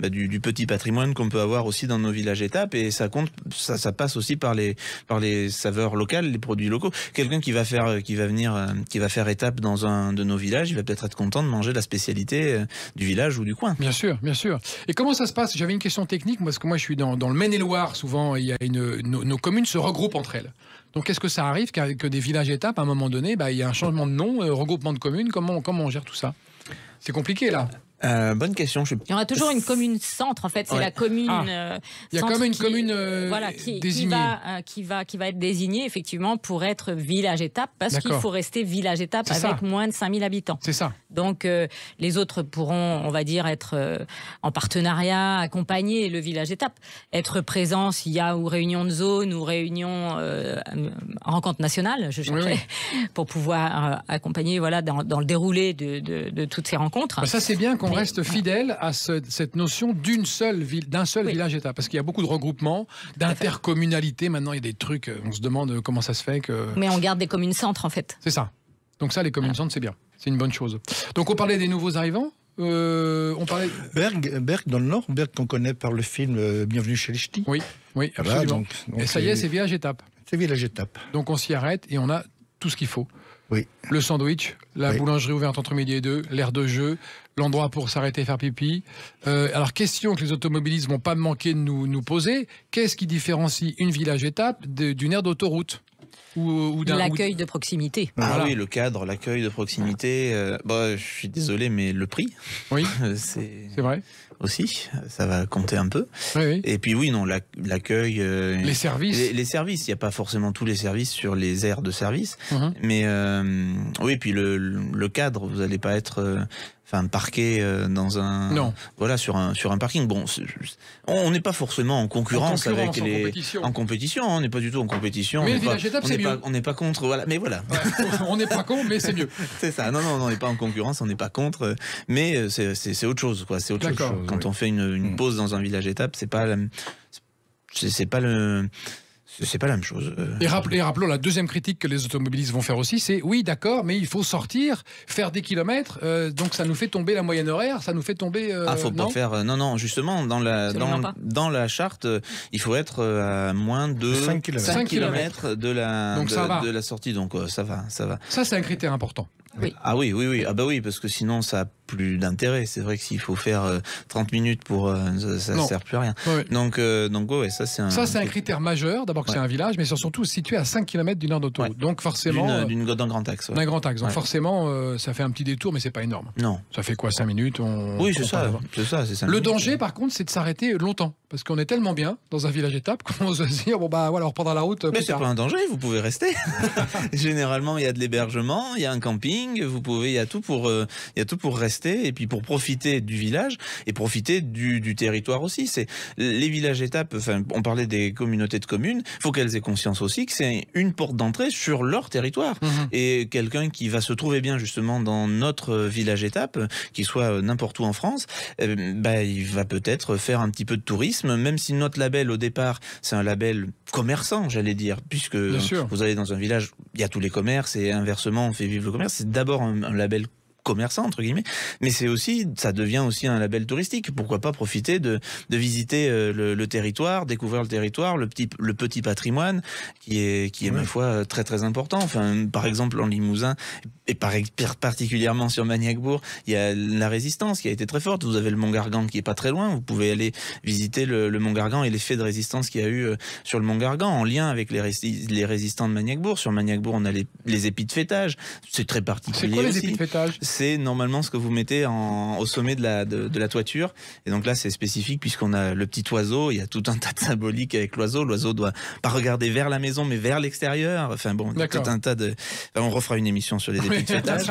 du petit patrimoine qu'on peut avoir aussi dans nos villages étapes, et ça compte. Ça passe aussi par les saveurs locales, les produits locaux. Quelqu'un qui va faire étape dans un de nos villages, il va peut-être être content de manger la spécialité du village ou du coin. Bien sûr, bien sûr. Et comment ça se passe ? J'avais une question technique, parce que moi je suis dans le Maine-et-Loire, souvent il y a nos communes se regroupent entre elles. Donc est-ce que ça arrive que des villages étapes, à un moment donné, il y a un changement de nom, regroupement de communes, comment on gère tout ça ? C'est compliqué là. Bonne question. Il y aura toujours une commune centre, en fait. C'est la commune. Il y a comme une commune désignée. Qui va être désignée, effectivement, pour être village étape, parce qu'il faut rester village étape avec moins de 5000 habitants. C'est ça. Donc, les autres pourront, on va dire, être en partenariat, accompagner le village étape. Être présent s'il y a ou réunion de zone ou réunion rencontre nationale, je cherchais, pour pouvoir accompagner dans le déroulé de toutes ces rencontres. Ça, c'est bien qu'on reste fidèle à cette notion d'un seul village étape, parce qu'il y a beaucoup de regroupements, d'intercommunalité. Maintenant, il y a des trucs, on se demande comment ça se fait que... Mais on garde des communes centres, en fait. C'est ça. Donc ça, les communes centres, c'est bien. C'est une bonne chose. Donc on parlait des nouveaux arrivants. On parlait... Berck dans le Nord, Berck qu'on connaît par le film Bienvenue chez les Ch'tis. Oui, absolument. Donc, et ça y est, c'est village étape. C'est village étape. Donc on s'y arrête et on a tout ce qu'il faut. Oui. Le sandwich, la boulangerie ouverte entre midi et 2, l'aire de jeu, l'endroit pour s'arrêter et faire pipi. Alors, question que les automobilistes vont pas manquer de nous poser. Qu'est-ce qui différencie une village étape d'une aire d'autoroute ou l'accueil de proximité. Oui, le cadre, l'accueil de proximité. Je suis désolé, mais le prix. Oui, c'est vrai. Aussi, ça va compter un peu. Oui. Et puis l'accueil... les services. Les services, il n'y a pas forcément tous les services sur les aires de service. Mais puis le cadre, vous n'allez pas être... parqué dans un... Non. Voilà, sur un parking. Bon, on n'est pas forcément en concurrence avec les... Compétition. En compétition, on n'est pas du tout en compétition. Mais le village étape, c'est mieux. On n'est pas contre, voilà. Mais voilà. On n'est pas contre, mais c'est mieux. C'est ça. Non, on n'est pas en concurrence, on n'est pas contre. Mais c'est autre chose, quoi. C'est autre chose. Quand on fait une pause dans un village étape, c'est pas le... C'est pas la même chose. Et rappelons la deuxième critique que les automobilistes vont faire aussi, c'est oui, d'accord, mais il faut sortir, faire des kilomètres, donc ça nous fait tomber la moyenne horaire, ça nous fait tomber. Faut pas faire. Non, justement, dans la charte, il faut être à moins de 5 km de la sortie, donc ça va. Ça, c'est un critère important. Oui. Ah oui. Ah bah oui, parce que sinon ça a plus d'intérêt. C'est vrai que s'il faut faire 30 minutes pour ça ne sert plus à rien. Ouais. Donc ouais, ça c'est un critère majeur. D'abord que c'est un village, mais surtout situé à 5 km d'une heure d'autoroute. Ouais. Donc forcément d'un grand axe. D'un grand axe. Donc forcément ça fait un petit détour, mais c'est pas énorme. Non. Ça fait quoi, 5 minutes Oui, c'est ça, c'est 5 Le minutes. danger par contre, c'est de s'arrêter longtemps. Parce qu'on est tellement bien dans un village étape qu'on se dit bon bah voilà, on reprendra la route. Mais c'est pas un danger, vous pouvez rester. Généralement, il y a de l'hébergement, il y a un camping, il y a tout pour rester et puis pour profiter du village et profiter du territoire aussi. C'est les villages étapes. Enfin, on parlait des communautés de communes. Il faut qu'elles aient conscience aussi que c'est une porte d'entrée sur leur territoire. Et quelqu'un qui va se trouver bien justement dans notre village étape, qu'il soit n'importe où en France, il va peut-être faire un petit peu de tourisme. Même si notre label au départ c'est un label commerçant, j'allais dire, puisque vous allez dans un village, il y a tous les commerces et inversement on fait vivre le commerce, c'est d'abord un label commerçant entre guillemets, mais ça devient aussi un label touristique. Pourquoi pas profiter de visiter le territoire, découvrir le territoire, le petit patrimoine qui est ma foi très très important. Enfin, par exemple en Limousin et particulièrement sur Magnac-Bourg, il y a la résistance qui a été très forte. Vous avez le Mont Gargan qui est pas très loin. Vous pouvez aller visiter le Mont Gargan et l'effet de résistance qu'il y a eu sur le Mont Gargan en lien avec les résistants de Magnac-Bourg. Sur Magnac-Bourg, on a les épis de fêtage. C'est très particulier. C'est quoi les aussi. épis de fêtage? C'est normalement ce que vous mettez au sommet de la toiture. Et donc là, c'est spécifique puisqu'on a le petit oiseau. Il y a tout un tas de symboliques avec l'oiseau. L'oiseau doit pas regarder vers la maison, mais vers l'extérieur. Enfin bon, tout un tas de... Enfin, on refera une émission sur les épis de fêtage.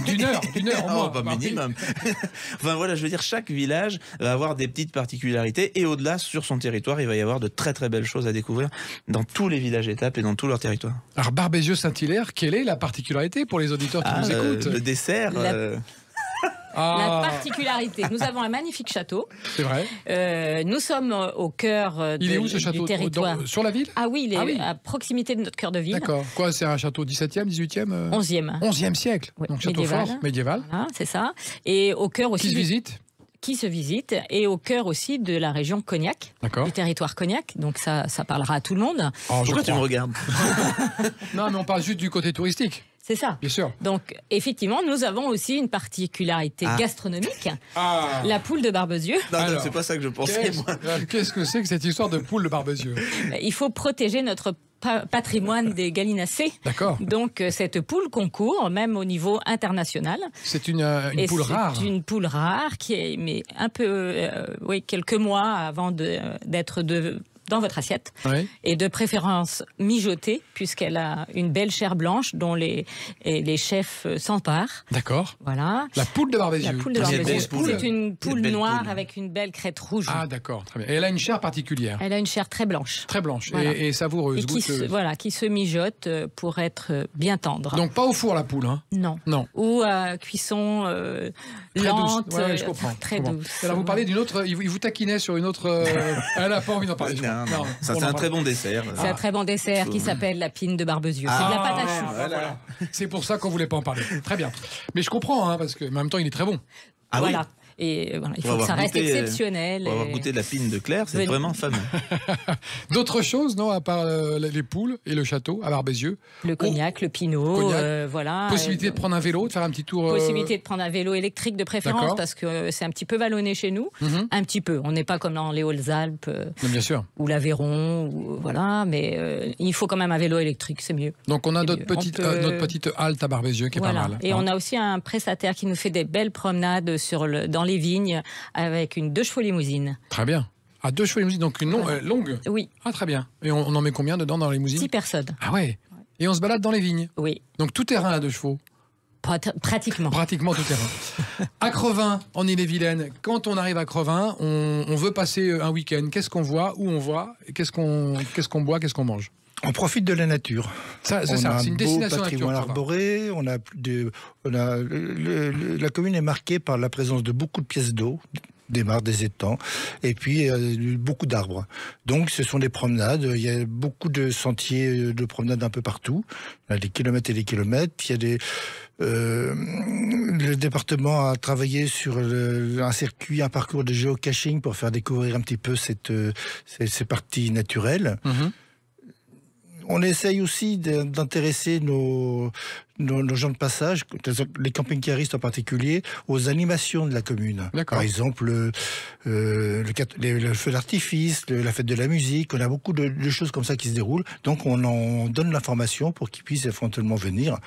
D'une heure au moins. Minimum. Enfin voilà, je veux dire, chaque village va avoir des petites particularités. Et au-delà, sur son territoire, il va y avoir de très très belles choses à découvrir dans tous les villages étapes et dans tout leur territoire. Alors Barbezieux-Saint-Hilaire, quelle est la particularité pour les auditeurs qui nous écoutent? Le dessert. La particularité, nous avons un magnifique château. C'est vrai. Nous sommes au cœur il est où, ce château? du territoire. Sur la ville? Ah oui, il est à proximité de notre cœur de ville. D'accord. Quoi, c'est un château 17e, 18e 11e. 11e siècle. Oui. Donc château fort, médiéval. Voilà, c'est ça. Et au cœur aussi... Qui se visite, et au cœur aussi de la région Cognac, du territoire Cognac. Donc ça parlera à tout le monde. Pourquoi tu me regardes? Non, mais on parle juste du côté touristique. C'est ça. Bien sûr. Donc, effectivement, nous avons aussi une particularité gastronomique. La poule de Barbezieux. Non, c'est pas ça que je pensais, moi. Qu'est-ce que c'est que cette histoire de poule de Barbezieux? Il faut protéger notre patrimoine des gallinacés. D'accord. Donc, cette poule concourt, même au niveau international. C'est une poule rare. C'est une poule rare qui est, mais un peu, quelques mois avant d'être dans votre assiette, et de préférence mijotée, puisqu'elle a une belle chair blanche dont les chefs s'emparent. D'accord. Voilà. La poule de Barbezieux. La poule de Barbezieux. C'est une poule noire avec une belle crête rouge. Ah d'accord, très bien. Et elle a une chair particulière. Elle a une chair très blanche. Très blanche, voilà. et savoureuse. Et qui se mijote pour être bien tendre. Donc pas au four la poule, hein? Non. Ou à cuisson très lente. Douce. Ouais, je comprends. Très douce. Alors vous parlez d'une autre, il vous taquinait sur une autre... elle n'a pas envie d'en parler. Non. Ça, c'est un très bon dessert. C'est un très bon dessert qui s'appelle la pine de Barbezieux. C'est de la pâte à choux. Voilà. C'est pour ça qu'on ne voulait pas en parler. Très bien. Mais je comprends, hein, parce qu'en même temps, il est très bon. Voilà. Oui. Et voilà, il faut que ça reste exceptionnel. On va avoir goûté de la pine de Claire, c'est vraiment fameux. D'autres choses, non, à part les poules et le château à Barbezieux? Le cognac, le pinot, voilà. Possibilité de prendre un vélo, de faire un petit tour. Possibilité de prendre un vélo électrique de préférence, parce que c'est un petit peu vallonné chez nous. Un petit peu. On n'est pas comme dans les Hautes-Alpes. Bien sûr. Ou l'Aveyron, voilà. Mais il faut quand même un vélo électrique, c'est mieux. Donc on a notre petite halte à Barbezieux qui est pas mal. Et on a aussi un prestataire qui nous fait des belles promenades dans les vignes avec une 2 chevaux limousine. Très bien. Ah, 2 chevaux limousine, donc une longue. Oui. Ah, très bien. Et on en met combien dedans dans la limousine? 6 personnes. Ah ouais. Et on se balade dans les vignes? Oui. Donc tout terrain à 2 chevaux? Pratiquement. Pratiquement tout terrain. À Crevin, en Ille-et-Vilaine, quand on arrive à Crevin, on veut passer un week-end. Qu'est-ce qu'on voit? Où on voit? Qu'est-ce qu'on boit? Qu'est-ce qu'on mange? On profite de la nature. C'est une destination patrimoine arboré. La commune est marquée par la présence de beaucoup de pièces d'eau, des mares, des étangs, et puis beaucoup d'arbres. Donc ce sont des promenades, il y a beaucoup de sentiers de promenade un peu partout, il y a des kilomètres et des kilomètres, il y a des... le département a travaillé sur un circuit, un parcours de géocaching pour faire découvrir un petit peu ces parties naturelles. On essaye aussi d'intéresser nos gens de passage, les camping-caristes en particulier, aux animations de la commune. Par exemple, le feu d'artifice, la fête de la musique, on a beaucoup de choses comme ça qui se déroulent. Donc on en donne l'information pour qu'ils puissent éventuellement venir.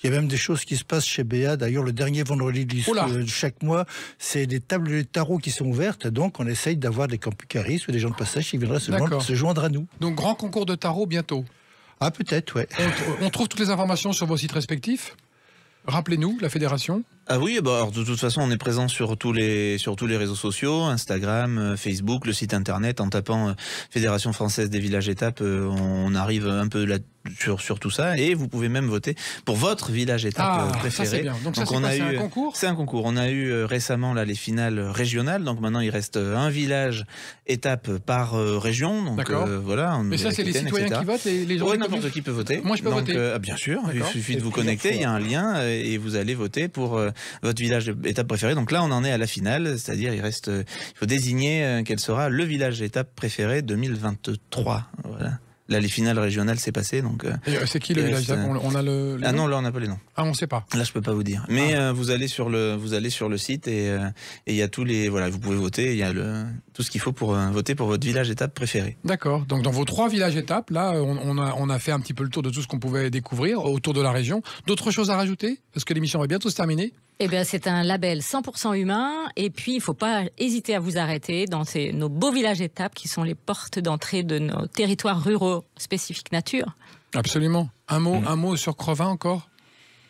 Il y a même des choses qui se passent chez Béat. D'ailleurs, le dernier vendredi de chaque mois, c'est des tables de tarot qui sont ouvertes. Donc on essaye d'avoir des camping-caristes ou des gens de passage qui viendraient se joindre à nous. Donc grand concours de tarot bientôt. Ah, peut-être, ouais. On trouve toutes les informations sur vos sites respectifs. Rappelez-nous, la fédération. Ah oui, bah alors de toute façon, on est présent sur tous les réseaux sociaux, Instagram, Facebook, le site internet. En tapant Fédération française des villages étapes, on arrive un peu là sur tout ça. Et vous pouvez même voter pour votre village étape préféré. Ça c'est bien. Donc ça, c'est un concours. C'est un concours. On a eu récemment là les finales régionales. Donc maintenant il reste un village étape par région. Donc voilà. Mais ça c'est les citoyens qui votent, les gens. Oui, n'importe qui peut voter. Moi je peux voter. Bien sûr. Il suffit de vous connecter. Il y a un lien et vous allez voter pour votre village étape préféré. Donc là, on en est à la finale, c'est-à-dire il faut désigner quel sera le village étape préféré 2023. Voilà. Là, les finales régionales, c'est passé. Donc, c'est qui le village étape? On a le Ah non, là, on n'a pas les noms. Ah, on ne sait pas. Là, je peux pas vous dire. Mais vous allez sur le site et il y a tous les... Voilà, vous pouvez voter. Il y a tout ce qu'il faut pour voter pour votre village étape préféré. D'accord. Donc, dans vos 3 villages étapes, là, on a fait un petit peu le tour de tout ce qu'on pouvait découvrir autour de la région. D'autres choses à rajouter? Parce que l'émission va bientôt se terminer. Eh bien, c'est un label 100% humain. Et puis, il ne faut pas hésiter à vous arrêter dans nos beaux villages étapes qui sont les portes d'entrée de nos territoires ruraux spécifiques nature. Absolument. Un mot sur Crevin encore?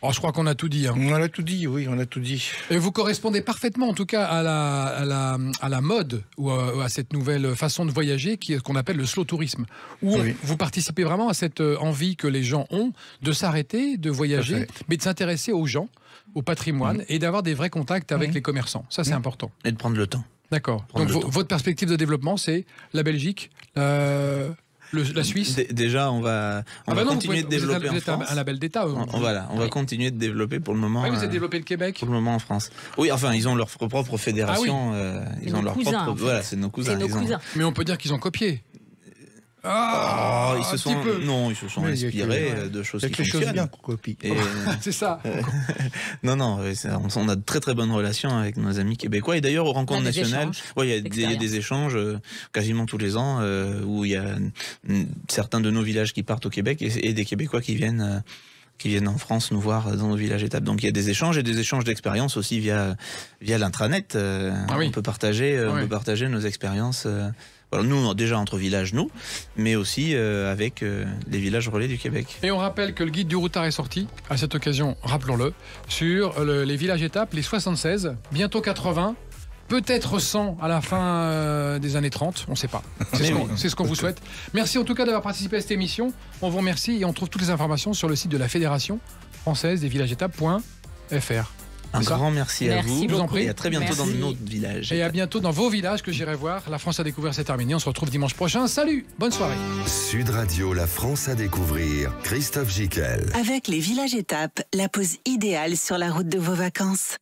Oh, je crois qu'on a tout dit. On a tout dit, oui, on a tout dit. Et vous correspondez parfaitement, en tout cas, à la mode ou à cette nouvelle façon de voyager qui est ce qu'on appelle le slow tourisme. Où vous participez vraiment à cette envie que les gens ont de s'arrêter, de voyager, mais de s'intéresser aux gens, au patrimoine et d'avoir des vrais contacts avec les commerçants. Ça, c'est important. Et de prendre le temps. D'accord. Donc, votre perspective de développement, c'est la Belgique, la Suisse. Déjà, on va continuer de développer en France. Vous êtes un label d'État. On va continuer de développer pour le moment. Oui, vous avez développé le Québec. Pour le moment en France. Oui, enfin, ils ont leur propre fédération. Ils ont leur propre. Voilà, c'est nos cousins. Mais on peut dire qu'ils ont copié. Ils se sont inspirés de choses qui fonctionnent. Bien qu'on copie. C'est ça. Non, on a de très très bonnes relations avec nos amis québécois. Et d'ailleurs, aux rencontres nationales, il y a des échanges quasiment tous les ans où il y a certains de nos villages qui partent au Québec et des Québécois qui viennent en France nous voir dans nos villages étapes. Donc il y a des échanges et des échanges d'expériences aussi via l'intranet. On peut partager nos expériences. Nous, déjà entre villages, mais aussi avec les villages relais du Québec. Et on rappelle que le guide du routard est sorti, à cette occasion, rappelons-le, sur les villages étapes, les 76, bientôt 80, peut-être 100 à la fin des années 30, on ne sait pas. C'est ce qu'on vous souhaite. Merci en tout cas d'avoir participé à cette émission. On vous remercie et on trouve toutes les informations sur le site de la Fédération française des villages étapes.fr. Un grand merci à vous. Je vous en prie. Et à très bientôt dans notre village. Et à bientôt dans vos villages que j'irai voir. La France à découvrir, c'est terminé. On se retrouve dimanche prochain. Salut, bonne soirée. Sud Radio, la France à découvrir. Christophe Gicquel. Avec les villages étapes, la pause idéale sur la route de vos vacances.